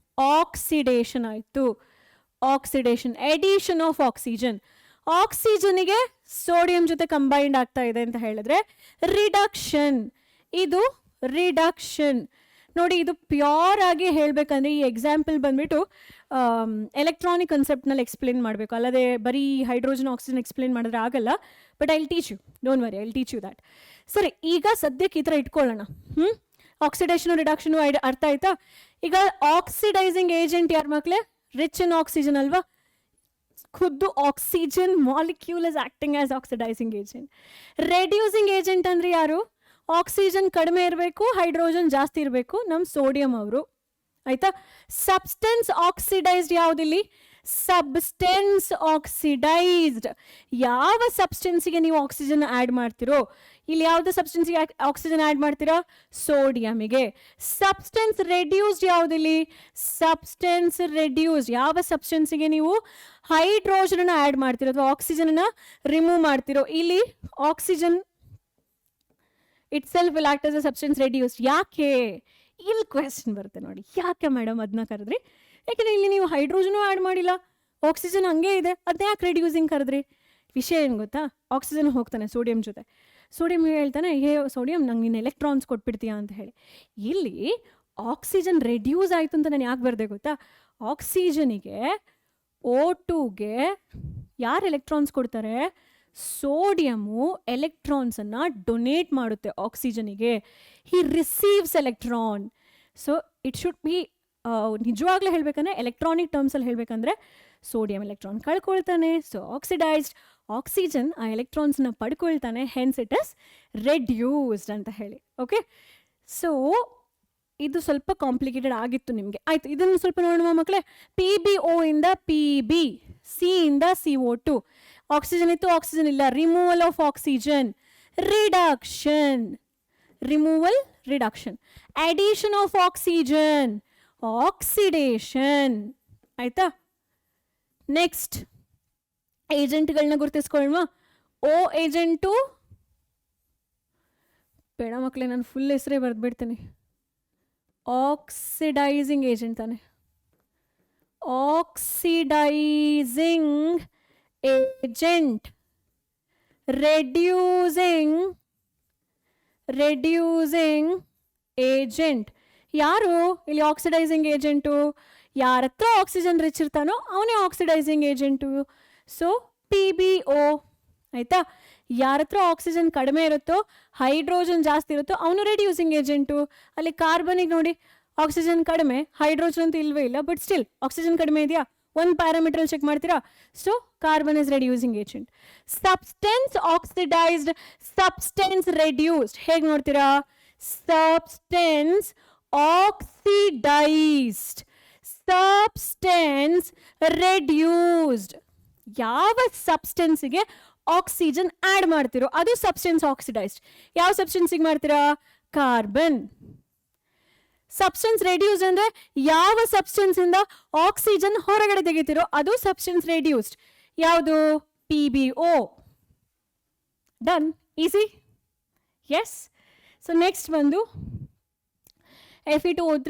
A: ಆಕ್ಸಿಡೇಷನ್ ಆಯಿತು. Oxidation, addition of oxygen. ಆಕ್ಸಿಜನ್ಗೆ ಸೋಡಿಯಂ ಜೊತೆ ಕಂಬೈಂಡ್ ಆಗ್ತಾ ಇದೆ ಅಂತ ಹೇಳಿದ್ರೆ ರಿಡಕ್ಷನ್. ಇದು ರಿಡಕ್ಷನ್. ನೋಡಿ ಇದು ಪ್ಯೂರ್ ಆಗಿ ಹೇಳಬೇಕಂದ್ರೆ ಈ ಎಕ್ಸಾಂಪಲ್ ಬಂದ್ಬಿಟ್ಟು ಎಲೆಕ್ಟ್ರಾನಿಕ್ ಕನ್ಸೆಪ್ಟ್ನಲ್ಲಿ ಎಕ್ಸ್ಪ್ಲೇನ್ ಮಾಡಬೇಕು, ಅಲ್ಲದೆ ಬರೀ ಹೈಡ್ರೋಜನ್ ಆಕ್ಸಿಜನ್ ಎಕ್ಸ್ಪ್ಲೇನ್ ಮಾಡಿದ್ರೆ ಆಗಲ್ಲ. But I will teach you, don't worry, I will teach you that. ಸರಿ, ಈಗ ಸದ್ಯಕ್ಕೆ ಈ ಥರ ಇಟ್ಕೊಳ್ಳೋಣ. ಆಕ್ಸಿಡೇಷನು ರಿಡಕ್ಷನು ಅರ್ಥ ಆಯ್ತಾ? ಈಗ ಆಕ್ಸಿಡೈಸಿಂಗ್ ಏಜೆಂಟ್ ಯಾರು ಮಕ್ಕಳೇ? ರಿಚ್ ಇನ್ ಆಕ್ಸಿಜನ್ ಅಲ್ವಾ? ಖುದ್ದು oxygen molecule is acting as oxidising agent. Reducing agent ಅಂದ್ರೆ ಯಾರು? ಆಕ್ಸಿಜನ್ ಕಡಿಮೆ ಇರಬೇಕು, ಹೈಡ್ರೋಜನ್ ಜಾಸ್ತಿ ಇರಬೇಕು, ನಮ್ಮ ಸೋಡಿಯಂ ಅವರು. ಆಯ್ತಾ? ಸಬ್ಸ್ಟೆನ್ಸ್ ಆಕ್ಸಿಡೈಸ್ಡ್ ಯಾವುದಿಲ್ಲಿ? Substance oxidised. ಯಾವ ಸಬ್ಸ್ಟೆನ್ಸಿಗೆ ನೀವು ಆಕ್ಸಿಜನ್ ಆ್ಯಡ್ ಮಾಡ್ತಿರೋ, ಇಲ್ಲಿ ಯಾವ್ದು ಸಬ್ಸ್ಟೆನ್ಸಿಗೆ ಆಕ್ಸಿಜನ್ ಆ್ಯಡ್ ಮಾಡ್ತೀರಾ? ಸೋಡಿಯಮಿಗೆ. ಸಬ್ಸ್ಟೆನ್ಸ್ ರೆಡ್ಯೂಸ್ಡ್ ಯಾವುದಿಲ್ಲಿ? ಸಬ್ಸ್ಟೆನ್ಸ್ ರೆಡ್ಯೂಸ್ಡ್ ಯಾವ ಸಬ್ಸ್ಟೆನ್ಸಿಗೆ ನೀವು ಹೈಡ್ರೋಜನ್ ಆ್ಯಡ್ ಮಾಡ್ತಿರೋ ಅಥವಾ ಆಕ್ಸಿಜನ್ ರಿಮೂವ್ ಮಾಡ್ತಿರೋ? ಇಲ್ಲಿ oxygen itself will act as a substance reduced. ಯಾಕೆ? ಇಲ್ಲಿ ಕ್ವೆಶ್ಚನ್ ಬರುತ್ತೆ ನೋಡಿ, ಯಾಕೆ ಮೇಡಮ್ ಅದನ್ನ ಕರೆದ್ರಿ? ಯಾಕೆಂದರೆ ಇಲ್ಲಿ ನೀವು ಹೈಡ್ರೋಜನು ಆ್ಯಡ್ ಮಾಡಿಲ್ಲ, ಆಕ್ಸಿಜನ್ ಹಂಗೆ ಇದೆ, ಅದನ್ನ ಯಾಕೆ ರೆಡ್ಯೂಸಿಂಗ್ ಕರೆದ್ರಿ? ವಿಷಯ ಏನು ಗೊತ್ತಾ? ಆಕ್ಸಿಜನ್ ಹೋಗ್ತಾನೆ ಸೋಡಿಯಂ ಜೊತೆ, ಸೋಡಿಯಂ ಹೇಳ್ತಾನೆ, ಹೇ ಸೋಡಿಯಂ ನಂಗೆ ಇನ್ನು ಎಲೆಕ್ಟ್ರಾನ್ಸ್ ಕೊಟ್ಬಿಡ್ತೀಯಾ ಅಂತ ಹೇಳಿ. ಇಲ್ಲಿ ಆಕ್ಸಿಜನ್ ರೆಡ್ಯೂಸ್ ಆಯಿತು ಅಂತ ನಾನು ಯಾಕೆ ಬರದೆ ಗೊತ್ತಾ? ಆಕ್ಸಿಜನಿಗೆ O2ಗೆ ಯಾರು ಎಲೆಕ್ಟ್ರಾನ್ಸ್ ಕೊಡ್ತಾರೆ? ಸೋಡಿಯಮು ಎಲೆಕ್ಟ್ರಾನ್ಸನ್ನು ಡೊನೇಟ್ ಮಾಡುತ್ತೆ ಆಕ್ಸಿಜನಿಗೆ. He receives electron. So it should be, ನಿಜವಾಗ್ಲೂ ಹೇಳ್ಬೇಕಂದ್ರೆ ಎಲೆಕ್ಟ್ರಾನಿಕ್ ಟರ್ಮ್ಸಲ್ಲಿ ಹೇಳ್ಬೇಕಂದ್ರೆ ಸೋಡಿಯಂ ಎಲೆಕ್ಟ್ರಾನ್ ಕಳ್ಕೊಳ್ತಾನೆ, ಸೊ ಆಕ್ಸಿಡೈಸ್ಡ್. ಆಕ್ಸಿಜನ್ ಆ ಎಲೆಕ್ಟ್ರಾನ್ಸ್ನ ಪಡ್ಕೊಳ್ತಾನೆ, ಹೆನ್ಸ್ ಇಟ್ ಇಸ್ ರೆಡ್ಯೂಸ್ಡ್ ಅಂತ ಹೇಳಿ. ಓಕೆ, ಸೊ ಇದು ಸ್ವಲ್ಪ ಕಾಂಪ್ಲಿಕೇಟೆಡ್ ಆಗಿತ್ತು ನಿಮಗೆ. ಆಯ್ತು, ಇದನ್ನು ಸ್ವಲ್ಪ ನೋಡುವ ಮಕ್ಕಳೇ. PbO ಇಂದ PB, C ಇಂದ CO2. ಆಕ್ಸಿಜನ್ ಇತ್ತು, ಆಕ್ಸಿಜನ್ ಇಲ್ಲ, removal of oxygen, reduction. Removal, reduction. Addition of oxygen, oxidation. ಆಯ್ತಾ? ನೆಕ್ಸ್ಟ್ ಏಜೆಂಟ್ಗಳನ್ನ ಗುರುತಿಸ್ಕೊಳ್ಳುವ. O ಏಜೆಂಟು ಬೇಡ ಮಕ್ಕಳೇ, ನಾನು ಫುಲ್ ಹೆಸರೇ ಬರೆದ್ಬಿಡ್ತೀನಿ. ಆಕ್ಸಿಡೈಸಿಂಗ್ ಏಜೆಂಟ್ ತಾನೆ, ಆಕ್ಸಿಡೈಸಿಂಗ್ ಏಜೆಂಟ್. ರೆಡ್ಯೂಸಿಂಗ್ ಏಜೆಂಟ್ ಯಾರು ಇಲ್ಲಿ? Oxidising agent. ಯಾರ ಹತ್ರ ಆಕ್ಸಿಜನ್ ರಿಚ್ ಇರ್ತಾನೋ ಅವನೇ ಆಕ್ಸಿಡೈಸಿಂಗ್ ಏಜೆಂಟು. So PbO. ಆಯ್ತಾ? ಯಾರ ಹತ್ರ ಆಕ್ಸಿಜನ್ ಕಡಿಮೆ ಇರುತ್ತೋ, ಹೈಡ್ರೋಜನ್ ಜಾಸ್ತಿ ಇರುತ್ತೋ ಅವನು ರೆಡ್ಯೂಸಿಂಗ್ ಏಜೆಂಟು. ಅಲ್ಲಿ ಕಾರ್ಬನಿಗೆ ನೋಡಿ, ಆಕ್ಸಿಜನ್ ಕಡಿಮೆ, ಹೈಡ್ರೋಜನ್ ಅಂತೂ ಇಲ್ವೇ ಇಲ್ಲ, ಬಟ್ ಸ್ಟಿಲ್ ಆಕ್ಸಿಜನ್ ಕಡಿಮೆ ಇದೆಯಾ? ಒಂದು ಪ್ಯಾರಾಮೀಟರ್ ಚೆಕ್ ಮಾಡ್ತೀರಾ? So carbon is reducing agent. Substance oxidised, substance reduced. ಹೇಗೆ ನೋಡ್ತೀರಾ? Substance oxidised, substance reduced. ಯಾವ ಸಬ್ಸ್ಟೆನ್ಸಿಗೆ ಆಕ್ಸಿಜನ್ ಆ್ಯಡ್ ಮಾಡ್ತಿರೋ ಅದು ಸಬ್ಸ್ಟೆನ್ಸ್ ಆಕ್ಸಿಡೈಸ್ಡ್. ಯಾವ ಸಬ್ಸ್ಟೆನ್ಸಿಗೆ ಮಾಡ್ತೀರಾ? ಕಾರ್ಬನ್. ಸಬ್ಸ್ಟೆನ್ಸ್ ರೆಡ್ಯೂಸ್ ಅಂದ್ರೆ ಯಾವ ಸಬ್ಸ್ಟೆನ್ಸ್ ಇಂದ ಆಕ್ಸಿಜನ್ ಹೊರಗಡೆ ತೆಗಿತಿರೋ ಅದು ಸಬ್ಸ್ಟೆನ್ಸ್ ರೆಡ್ಯೂಸ್ಡ್. ಯಾವುದು? PbO. Done, easy. Yes. So next ಬಂದು Fe2O3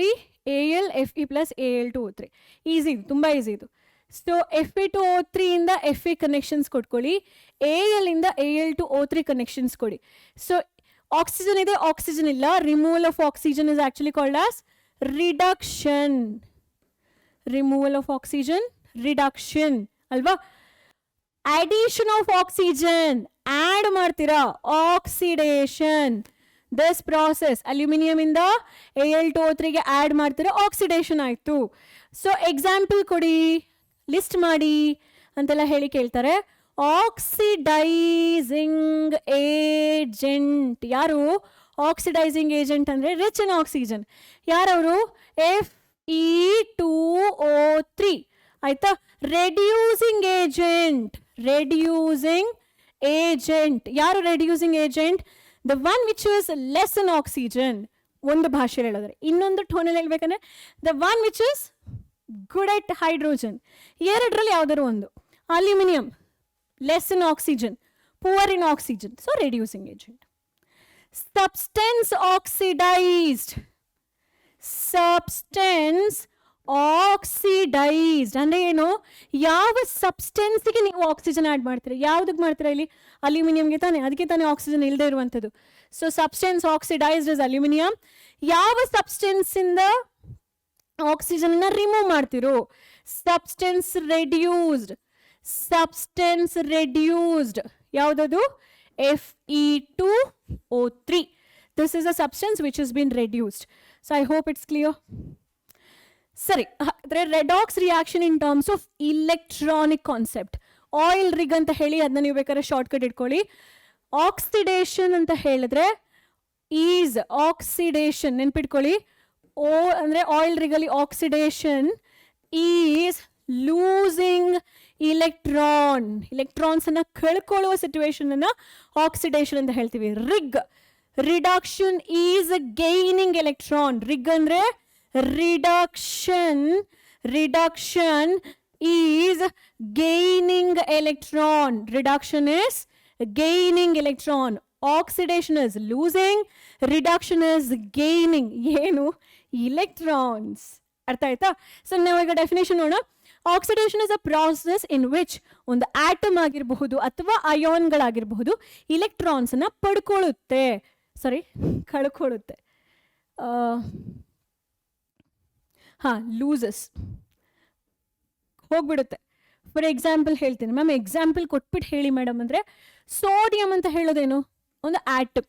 A: Al Fe plus Al2O3. Easy, ತುಂಬ ಈಸಿ ಇದು. ಸೊ Fe2O3 ಇಂದ Fe ಕನೆಕ್ಷನ್ಸ್ ಕೊಟ್ಕೊಳ್ಳಿ, Al ಇಂದ Al2O3 ಕನೆಕ್ಷನ್ಸ್ ಕೊಡಿ. ಸೊ ಆಕ್ಸಿಜನ್ ಇದೆ, ಆಕ್ಸಿಜನ್ ಇಲ್ಲ, removal of oxygen is actually called as reduction. Removal of oxygen, reduction ಅಲ್ವಾ? Addition of oxygen, add ಮಾಡ್ತೀರಾ, oxidation. This process aluminium ಇಂದ Al2O3ಗೆ add ಮಾಡ್ತೀರಾ, oxidation ಆಯ್ತು. ಸೊ ಎಕ್ಸಾಂಪಲ್ ಕೊಡಿ, ಲಿಸ್ಟ್ ಮಾಡಿ ಅಂತೆಲ್ಲ ಹೇಳಿ ಕೇಳ್ತಾರೆ. ಆಕ್ಸಿಡೈಸಿಂಗ್ ಏಜೆಂಟ್ ಯಾರು? ಆಕ್ಸಿಡೈಸಿಂಗ್ ಏಜೆಂಟ್ ಅಂದ್ರೆ ರಿಚ್ ಇನ್ ಆಕ್ಸಿಜನ್. ಯಾರವರು? Fe2O3. ಆಯ್ತಾ? ರೆಡ್ಯೂಸಿಂಗ್ ಏಜೆಂಟ್, ರೆಡ್ಯೂಸಿಂಗ್ ಏಜೆಂಟ್ ಯಾರು? Reducing agent the one which is less in oxygen. ಒಂದು ಭಾಷೆಯಲ್ಲಿ ಹೇಳಿದ್ರೆ, ಇನ್ನೊಂದು ಟೋನಲ್ಲಿ ಹೇಳ್ಬೇಕಂದ್ರೆ the one which is good at hydrogen. ಎರಡರಲ್ಲಿ ಯಾವ್ದಾದ್ರು ಒಂದು. ಅಲ್ಯೂಮಿನಿಯಂ ಲೆಸ್ ಇನ್ ಆಕ್ಸಿಜನ್, ಪುವರ್ ಇನ್ oxygen, so reducing agent. Substance oxidised, substance oxidised ಅಂದ್ರೆ ಏನು, ಯಾವ ಸಬ್ಸ್ಟೆನ್ಸ್ಗೆ ನೀವು ಆಕ್ಸಿಜನ್ ಆಡ್ ಮಾಡ್ತೀರಾ, ಯಾವುದಕ್ಕೆ ಮಾಡ್ತೀರಾ ಇಲ್ಲಿ, ಅಲ್ಯೂಮಿನಿಯಂಗೆ ತಾನೆ, ಅದಕ್ಕೆ ತಾನೇ ಆಕ್ಸಿಜನ್ ಇಲ್ಲದೆ ಇರುವಂಥದ್ದು. So substance oxidised is aluminium. ಯಾವ ಸಬ್ಸ್ಟೆನ್ಸ್ ಇಂದ ಆಕ್ಸಿಜನ್ ನ ರಿಮೂವ್ ಮಾಡ್ತಿರೋ, ಸಬ್ಸ್ಟೆನ್ಸ್ ರೆಡ್ಯೂಸ್ಡ್. ಸಬ್ಸ್ಟೆನ್ಸ್ ರೆಡ್ಯೂಸ್ಡ್ ಯಾವ್ದದು, Fe2O3. This is a substance which has been reduced. So I hope it's clear. ಸರಿ, redox reaction in terms of electronic concept. OIL RIG ಅಂತ ಹೇಳಿ ಅದನ್ನ ನೀವು ಬೇಕಾದ್ರೆ ಶಾರ್ಟ್ಕಟ್ ಇಟ್ಕೊಳ್ಳಿ. ಆಕ್ಸಿಡೇಷನ್ ಅಂತ ಹೇಳಿದ್ರೆ ಈಸ್ ಆಕ್ಸಿಡೇಷನ್ ನೆನ್ಪಿಟ್ಕೊಳ್ಳಿ. ಓ ಅಂದ್ರೆ ಆಯಿಲ್ ರಿಗ್ ಅಲ್ಲಿ oxidation is losing electron. Electrons ಅನ್ನ ಕಳ್ಕೊಳ್ಳುವ ಸಿಚುವೇಶನ್ ಅನ್ನ ಆಕ್ಸಿಡೇಷನ್ ಅಂತ ಹೇಳ್ತೀವಿ. ರಿಗ್ ರಿಡಕ್ಷನ್ ಈಸ್ ಗೈನಿಂಗ್ ಎಲೆಕ್ಟ್ರಾನ್. ರಿಗ್ ಅಂದ್ರೆ reduction is gaining electron. Reduction is gaining electron. Oxidation is losing, reduction is gaining ಏನು, electrons. ಅರ್ಥ ಆಯ್ತಾ? ಸೊ ನಾವೀಗ ಡೆಫಿನೇಷನ್ ನೋಡೋಣ. Oxidation is a process in which ಒಂದು ಆಟಮ್ ಆಗಿರಬಹುದು ಅಥವಾ ಅಯಾನ್ಗಳಾಗಿರಬಹುದು ಇಲೆಕ್ಟ್ರಾನ್ಸ್ ಅನ್ನ ಕಳ್ಕೊಳ್ಳುತ್ತೆ. ಲೂಸಸ್ ಹೋಗ್ಬಿಡುತ್ತೆ. ಫಾರ್ ಎಕ್ಸಾಂಪಲ್ ಹೇಳ್ತೀನಿ ಮ್ಯಾಮ್, ಎಕ್ಸಾಂಪಲ್ ಕೊಟ್ಬಿಟ್ಟು ಹೇಳಿ ಮೇಡಮ್ ಅಂದರೆ, ಸೋಡಿಯಂ ಅಂತ ಹೇಳೋದೇನು, ಒಂದು ಆಟಮ್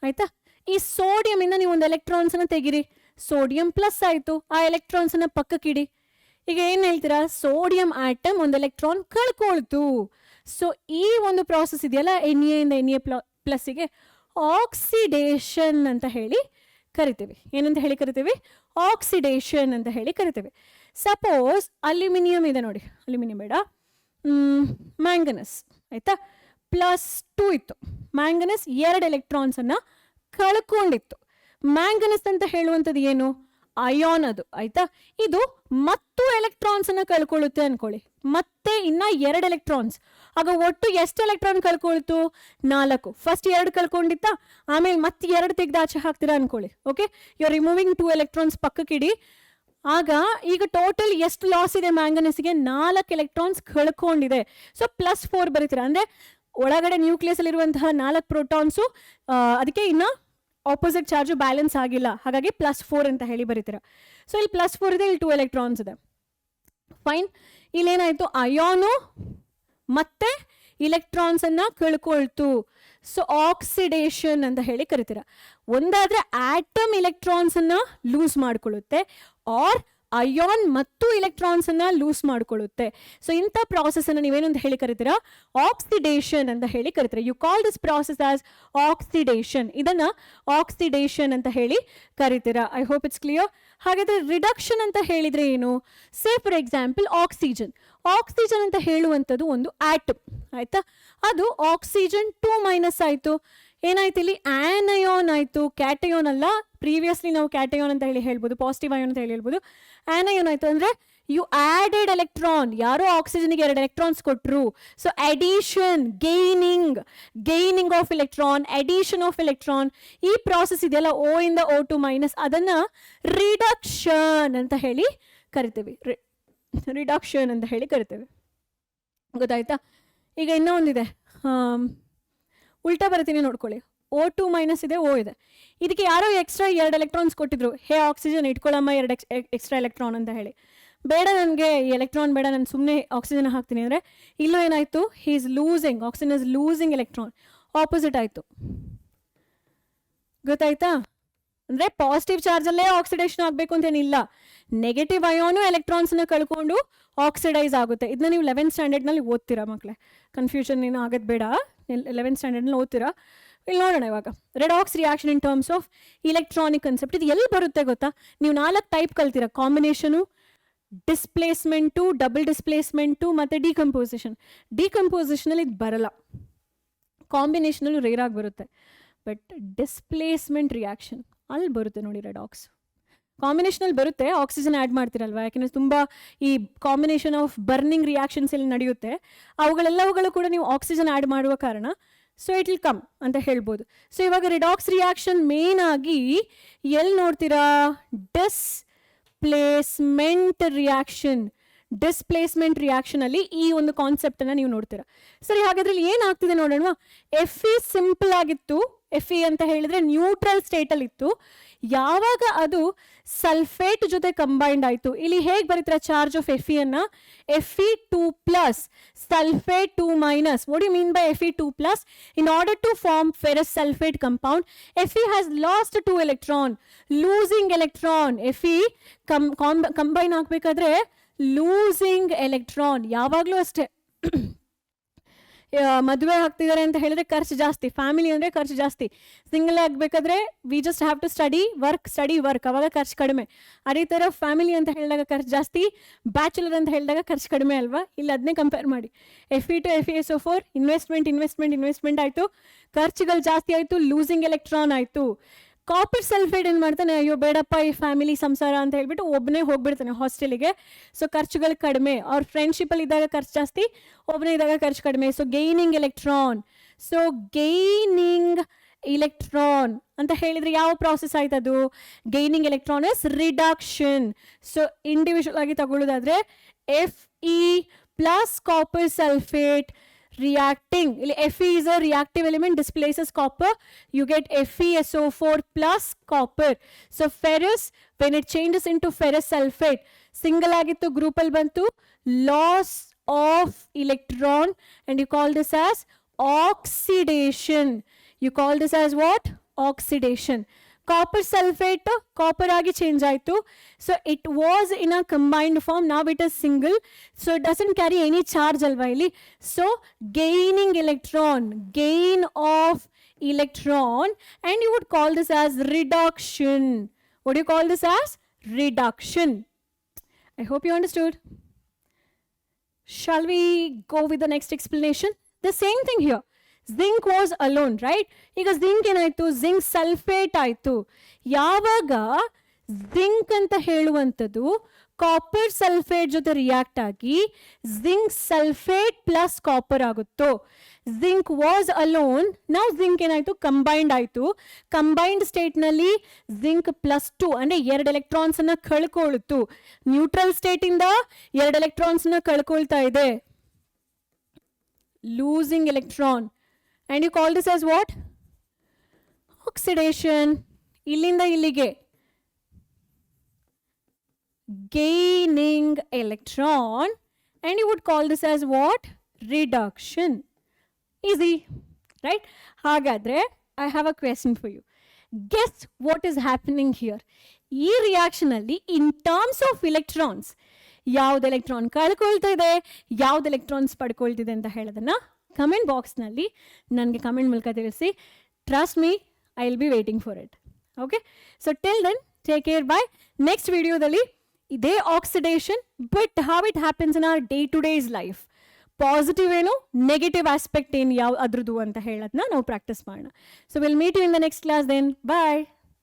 A: ಆಯ್ತಾ. ಈ ಸೋಡಿಯಂ ಇಂದ ನೀವು ಒಂದು ಎಲೆಕ್ಟ್ರಾನ್ಸ್ ಅನ್ನ ತೆಗಿರಿ, ಸೋಡಿಯಂ ಪ್ಲಸ್ ಆಯ್ತು, ಆ ಎಲೆಕ್ಟ್ರಾನ್ಸ್ ಅನ್ನ ಪಕ್ಕಕ್ಕಿಡಿ. ಈಗ ಏನ್ ಹೇಳ್ತೀರಾ, ಸೋಡಿಯಂ ಆಟಮ್ ಒಂದು ಎಲೆಕ್ಟ್ರಾನ್ ಕಳ್ಕೊಳ್ತು. ಸೊ ಈ ಒಂದು ಪ್ರಾಸೆಸ್ ಇದೆಯಲ್ಲ, NA ಇಂದ NA ಪ್ಲಸ್ಗೆ ಆಕ್ಸಿಡೇಷನ್ ಅಂತ ಹೇಳಿ ಕರಿತೀವಿ. ಏನಂತ ಹೇಳಿ ಕರಿತೀವಿ, ಆಕ್ಸಿಡೇಷನ್ ಅಂತ ಹೇಳಿ ಕರಿತೀವಿ. ಸಪೋಸ್ ಅಲ್ಯೂಮಿನಿಯಂ ಇದೆ ನೋಡಿ, ಅಲ್ಯೂಮಿನಿಯಂ ಬೇಡ, ಮ್ಯಾಂಗನಸ್ ಆಯ್ತಾ, +2 ಇತ್ತು. ಮ್ಯಾಂಗನಸ್ 2 ಎಲೆಕ್ಟ್ರಾನ್ಸ್ ಅನ್ನ ಕಳ್ಕೊಂಡಿತ್ತು. ಮ್ಯಾಂಗನಸ್ ಅಂತ ಹೇಳುವಂಥದ್ದು ಏನು, ಅಯಾನ್ ಅದು ಆಯ್ತಾ. ಇದು ಮತ್ತು ಎಲೆಕ್ಟ್ರಾನ್ಸ್ ಅನ್ನ ಕಳ್ಕೊಳ್ಳುತ್ತೆ ಅನ್ಕೊಳ್ಳಿ, ಮತ್ತೆ ಇನ್ನ 2 ಎಲೆಕ್ಟ್ರಾನ್ಸ್. ಆಗ ಒಟ್ಟು ಎಷ್ಟು ಎಲೆಕ್ಟ್ರಾನ್ ಕಳ್ಕೊಳ್ತು, 4. ಫಸ್ಟ್ 2 ಕಳ್ಕೊಂಡಿತ್ತಾ, ಆಮೇಲೆ ಮತ್ತೆ 2 ತೆಗೆದು ಆಚೆ ಹಾಕ್ತೀರಾ ಅನ್ಕೊಳ್ಳಿ. Okay, you are removing 2 electrons ಪಕ್ಕಕ್ಕಿಡಿ. ಆಗ ಈಗ ಟೋಟಲ್ ಎಷ್ಟು ಲಾಸ್ ಇದೆ ಮ್ಯಾಂಗನಸ್ಗೆ, 4 ಎಲೆಕ್ಟ್ರಾನ್ಸ್ ಕಳ್ಕೊಂಡಿದೆ. ಸೊ +4 ಬರೀತೀರಾ, ಅಂದ್ರೆ ಒಳಗಡೆ ನ್ಯೂಕ್ಲಿಯಸ್ ಅಲ್ಲಿ ಇರುವಂತಹ 4 ಪ್ರೋಟಾನ್ಸು, ಅದಕ್ಕೆ ಇನ್ನ ಆಪೋಸಿಟ್ ಚಾರ್ಜ್ ಬ್ಯಾಲೆನ್ಸ್ ಆಗಿಲ್ಲ, ಹಾಗಾಗಿ +4 ಅಂತ ಹೇಳಿ ಬರೀತೀರಾ. ಸೊ ಇಲ್ಲಿ +4 ಇದೆ, ಇಲ್ಲಿ 2 ಎಲೆಕ್ಟ್ರಾನ್ಸ್ ಇದೆ. ಫೈನ್, ಇಲ್ಲೇನಾಯ್ತು, ಅಯಾನು ಮತ್ತೆ ಇಲೆಕ್ಟ್ರಾನ್ಸ್ ಅನ್ನ ಕಳ್ಕೊಳ್ತು. ಸೊ ಆಕ್ಸಿಡೇಷನ್ ಅಂತ ಹೇಳಿ ಕರಿತೀರಾ. ಒಂದಾದ್ರೆ ಆಟಮ್ ಇಲೆಕ್ಟ್ರಾನ್ಸ್ ಅನ್ನ ಲೂಸ್ ಮಾಡ್ಕೊಳ್ಳುತ್ತೆ, ಆರ್ ಅಯಾನ್ ಮತ್ತು ಇಲೆಕ್ಟ್ರಾನ್ಸ್ ಅನ್ನ ಲೂಸ್ ಮಾಡ್ಕೊಳ್ಳುತ್ತೆ. ಸೊ ಇಂಥ ಪ್ರಾಸೆಸ್ ಅನ್ನು ನೀವೇನಂತ ಹೇಳಿ ಕರಿತೀರಾ, ಆಕ್ಸಿಡೇಷನ್ ಅಂತ ಹೇಳಿ ಕರಿತೀರಾ. You call this process as oxidation. ಇದನ್ನ ಆಕ್ಸಿಡೇಷನ್ ಅಂತ ಹೇಳಿ ಕರಿತೀರಾ. I hope it's clear. ಹಾಗಾದ್ರೆ ರಿಡಕ್ಷನ್ ಅಂತ ಹೇಳಿದ್ರೆ ಏನು, say for example oxygen. Oxygen ಅಂತ ಹೇಳುವಂಥದ್ದು ಒಂದು ಆಟಮ್ ಆಯ್ತಾ, ಅದು ಆಕ್ಸಿಜನ್ 2- ಆಯ್ತು. ಏನಾಯ್ತು ಇಲ್ಲಿ, ಆನಯೋನ್ ಆಯ್ತು, ಕ್ಯಾಟಯೋನ್ ಅಲ್ಲ. ಪ್ರೀವಿಯಸ್ಲಿ ನಾವು ಕ್ಯಾಟಯೋನ್ ಅಂತ ಹೇಳಿ ಹೇಳ್ಬೋದು, ಪಾಸಿಟಿವ್ ಅಯೋನ್ ಅಂತ ಹೇಳಿ ಹೇಳ್ಬೋದು. ಆನಯೋನ್ ಆಯ್ತು ಅಂದ್ರೆ ಯು ಆಡೆಡ್ ಎಲೆಕ್ಟ್ರಾನ್, ಯಾರೋ ಆಕ್ಸಿಜನ್ಗೆ 2 ಎಲೆಕ್ಟ್ರಾನ್ಸ್ ಕೊಟ್ಟರು. So addition, gaining of electron, addition of electron, ಈ ಪ್ರಾಸೆಸ್ ಇದೆಯಲ್ಲ O ಇಂದ O2-, ಅದನ್ನ ರಿಡಕ್ಷನ್ ಅಂತ ಹೇಳಿ ಕರಿತೀವಿ. ರಿಡಕ್ಷನ್ ಅಂತ ಹೇಳಿ ಕರಿತೇವೆ, ಗೊತ್ತಾಯ್ತಾ. ಈಗ ಇನ್ನೂ ಒಂದಿದೆ, ಉಲ್ಟಾ ಬರ್ತೀನಿ ನೋಡ್ಕೊಳ್ಳಿ. O2- ಇದೆ, O ಇದೆ. ಇದಕ್ಕೆ ಯಾರೋ ಎಕ್ಸ್ಟ್ರಾ 2 ಎಲೆಕ್ಟ್ರಾನ್ಸ್ ಕೊಟ್ಟಿದ್ರು, ಹೇ ಆಕ್ಸಿಜನ್ ಇಟ್ಕೊಳ್ಳಮ್ಮ 2 ಎಕ್ಸ್ಟ್ರಾ ಎಲೆಕ್ಟ್ರಾನ್ ಅಂತ ಹೇಳಿ. ಬೇಡ ನನಗೆ ಈ ಎಲೆಕ್ಟ್ರಾನ್ ಬೇಡ, ನಾನು ಸುಮ್ಮನೆ ಆಕ್ಸಿಜನ್ ಹಾಕ್ತೀನಿ ಅಂದರೆ, ಇಲ್ಲೂ ಏನಾಯ್ತು, he is losing, oxygen is losing electron. Opposite ಆಯ್ತು, ಗೊತ್ತಾಯ್ತಾ. ಅಂದ್ರೆ ಪಾಸಿಟಿವ್ ಚಾರ್ಜ್ ಅಲ್ಲೇ ಆಕ್ಸಿಡೇಷನ್ ಆಗಬೇಕು ಅಂತೇನಿಲ್ಲ, ನೆಗೆಟಿವ್ ಅಯೋನು ಎಲೆಕ್ಟ್ರಾನ್ಸ್ ನ ಕಳ್ಕೊಂಡು ಆಕ್ಸಿಡೈಸ್ ಆಗುತ್ತೆ. ಇದನ್ನ ನೀವು 11th ಸ್ಟ್ಯಾಂಡರ್ಡ್ ನಲ್ಲಿ ಓದ್ತೀರಾ ಮಕ್ಕಳೇ, ಕನ್ಫ್ಯೂಷನ್ ಏನು ಆಗೋದು ಬೇಡ. 11th ಸ್ಟ್ಯಾಂಡರ್ಡ್ ನಲ್ಲಿ ಓದ್ತೀರಾ. ಇಲ್ಲಿ ನೋಡೋಣ ಇವಾಗ, redox reaction in terms of electronic concept. ಇದು ಎಲ್ಲಿ ಬರುತ್ತೆ ಗೊತ್ತಾ, ನೀವು 4 type ಕಲ್ತೀರಾ, combination, displacement, double displacement ಮತ್ತೆ ಡಿಕಂಪೋಸಿಷನ್ ಅಲ್ಲಿ ಇದು ಬರಲ್ಲ. ಕಾಂಬಿನೇಷನ್ ಅಲ್ಲೂ ರೇರ್ ಆಗಿ ಬರುತ್ತೆ, ಬಟ್ ಡಿಸ್ಪ್ಲೇಸ್ಮೆಂಟ್ ರಿಯಾಕ್ಷನ್ ಅಲ್ಲಿ ಬರುತ್ತೆ ನೋಡಿ ರೆಡಾಕ್ಸ್. ಕಾಂಬಿನೇಷನ್ ಅಲ್ಲಿ ಬರುತ್ತೆ, ಆಕ್ಸಿಜನ್ ಆ್ಯಡ್ ಮಾಡ್ತಿರಲ್ವಾ, ಯಾಕೆಂದರೆ ತುಂಬ ಈ ಕಾಂಬಿನೇಷನ್ ಆಫ್ ಬರ್ನಿಂಗ್ ರಿಯಾಕ್ಷನ್ಸ್ ಇಲ್ಲಿ ನಡೆಯುತ್ತೆ, ಅವುಗಳೆಲ್ಲವುಗಳು ಕೂಡ ನೀವು ಆಕ್ಸಿಜನ್ ಆ್ಯಡ್ ಮಾಡುವ ಕಾರಣ ಸೊ ಇಟ್ ವಿಲ್ ಕಮ್ ಅಂತ ಹೇಳ್ಬೋದು. ಸೊ ಇವಾಗ ರಿಡಾಕ್ಸ್ ರಿಯಾಕ್ಷನ್ ಮೇನ್ ಆಗಿ ಎಲ್ಲಿ ನೋಡ್ತೀರಾ, ಡಿಸ್ಪ್ಲೇಸ್ಮೆಂಟ್ ರಿಯಾಕ್ಷನ್ ಅಲ್ಲಿ ಈ ಒಂದು ಕಾನ್ಸೆಪ್ಟ್ ಅನ್ನ ನೀವು ನೋಡ್ತೀರಾ. ಸರಿ, ಹಾಗಾದ್ರೆ ಇಲ್ಲಿ ಏನಾಗ್ತಿದೆ ನೋಡೋಣ. Fe ಸಿಂಪಲ್ ಆಗಿತ್ತು. Fe ಅಂತ ಹೇಳಿದ್ರೆ ನ್ಯೂಟ್ರಲ್ ಸ್ಟೇಟ್ ಅಲ್ಲಿ ಇತ್ತು. ಯಾವಾಗ ಅದು ಸಲ್ಫೇಟ್ ಜೊತೆ ಕಂಬೈಂಡ್ ಆಯ್ತು, ಇಲ್ಲಿ ಹೇಗೆ ಬರೀತಾರೆ ಚಾರ್ಜ್ ಆಫ್ Fe ಅನ್ನ? Fe2+ sulfate 2-. What do you mean by Fe2+? In order to form ferrous sulfate compound, Fe has lost 2 electron. Losing electron. Fe combine ಆಗ್ಬೇಕಾದ್ರೆ ಲೂಸಿಂಗ್ ಎಲೆಕ್ಟ್ರಾನ್. ಯಾವಾಗಲೂ ಅಷ್ಟೇ, ಮದುವೆ ಆಗ್ತಿದ್ದಾರೆ ಅಂತ ಹೇಳಿದ್ರೆ ಖರ್ಚು ಜಾಸ್ತಿ, ಫ್ಯಾಮಿಲಿ ಅಂದರೆ ಖರ್ಚು ಜಾಸ್ತಿ. ಸಿಂಗಲ್ ಆಗಬೇಕಾದ್ರೆ we just have to study work, ಅವಾಗ ಖರ್ಚು ಕಡಿಮೆ. ಅದೇ ಥರ ಫ್ಯಾಮಿಲಿ ಅಂತ ಹೇಳಿದಾಗ ಖರ್ಚು ಜಾಸ್ತಿ, ಬ್ಯಾಚುಲರ್ ಅಂತ ಹೇಳಿದಾಗ ಖರ್ಚು ಕಡಿಮೆ ಅಲ್ವಾ? ಇಲ್ಲಿ ಅದನ್ನೇ ಕಂಪೇರ್ ಮಾಡಿ. Fe to FeSO4 ಇನ್ವೆಸ್ಟ್ಮೆಂಟ್ ಆಯಿತು, ಖರ್ಚುಗಳು ಜಾಸ್ತಿ ಆಯಿತು, ಲೂಸಿಂಗ್ ಎಲೆಕ್ಟ್ರಾನ್ ಆಯಿತು. ಕಾಪರ್ ಸಲ್ಫೇಟ್ ಏನು ಮಾಡ್ತಾನೆ, ಅಯ್ಯೋ ಬೇಡಪ್ಪ ಈ ಫ್ಯಾಮಿಲಿ ಸಂಸಾರ ಅಂತ ಹೇಳ್ಬಿಟ್ಟು ಒಬ್ಬನೇ ಹೋಗ್ಬಿಡ್ತಾನೆ ಹಾಸ್ಟೆಲಿಗೆ. ಸೊ ಖರ್ಚುಗಳು ಕಡಿಮೆ. ಅವ್ರ ಫ್ರೆಂಡ್ಶಿಪ್ಪಲ್ಲಿ ಇದ್ದಾಗ ಖರ್ಚು ಜಾಸ್ತಿ, ಒಬ್ಬನೇ ಇದ್ದಾಗ ಖರ್ಚು ಕಡಿಮೆ. ಸೊ ಗೈನಿಂಗ್ ಎಲೆಕ್ಟ್ರಾನ್ ಅಂತ ಹೇಳಿದ್ರೆ ಯಾವ ಪ್ರಾಸೆಸ್ ಆಯ್ತದು? Gaining electron is reduction. So individual ಆಗಿ ತಗೊಳ್ಳೋದಾದ್ರೆ Fe plus copper sulfate reacting. Fe is a reactive element, displaces copper, you get FeSO4 plus copper. So ferrous, when it changes into ferrous sulfate, single agittu group al bantu, loss of electron, and you call this as oxidation. You call this as what? Oxidation. Copper sulfate copper agi change aitu. So it was in a combined form, now it is single, so it doesn't carry any charge alva illi. So gaining electron, gain of electron, and you would call this as reduction. What do you call this as? Reduction. I hope you understood. Shall we go with the next explanation? The same thing here. Zinc was alone, right? ಈಗ zinc ಏನಾಯ್ತು? Zinc sulphate ಆಯ್ತು. ಯಾವಾಗ zinc ಅಂತ ಹೇಳುವಂಥದ್ದು copper sulphate ಜೊತೆ react ಆಗಿ zinc sulphate plus copper ಆಗುತ್ತೋ, zinc was alone, ನಾವು ಜಿಂಕ್ ಏನಾಯ್ತು? ಕಂಬೈಂಡ್ ಆಯ್ತು. ಕಂಬೈಂಡ್ ಸ್ಟೇಟ್ ನಲ್ಲಿ ಜಿಂಕ್ +2 ಅಂದ್ರೆ 2 ಎಲೆಕ್ಟ್ರಾನ್ಸ್ ಅನ್ನ ಕಳ್ಕೊಳ್ತು. ನ್ಯೂಟ್ರಲ್ ಸ್ಟೇಟ್ ಇಂದ 2 ಎಲೆಕ್ಟ್ರಾನ್ಸ್ ನ ಕಳ್ಕೊಳ್ತಾ ಇದೆ, losing electron. And you call this as what? Oxidation. Illinda illige. Gaining electron. And you would call this as what? Reduction. Easy. Right? Hagadre, I have a question for you. Guess what is happening here? Ee reaction alli, in terms of electrons, ಯಾವ್ದು electron ಕಳ್ಕೊಳ್ತಾ ಇದೆ, ಯಾವ್ದು electrons ಪಡ್ಕೊಳ್ತಿದೆ ಅಂತ ಹೇಳೋದನ್ನ comment ಬಾಕ್ಸ್ನಲ್ಲಿ ನನಗೆ comment ಮೂಲಕ ತಿಳಿಸಿ. Trust me, I will be waiting for it. Okay, so till then take care. Bye. Next ವಿಡಿಯೋದಲ್ಲಿ ಇದೇ oxidation, but how it happens in our day to days life, positive ಏನು, negative aspect ಏನು, ಯಾವ ಅದ್ರದ್ದು ಅಂತ ಹೇಳೋದನ್ನ ನಾವು ಪ್ರಾಕ್ಟೀಸ್ ಮಾಡೋಣ. So will meet you in the next class. Then bye.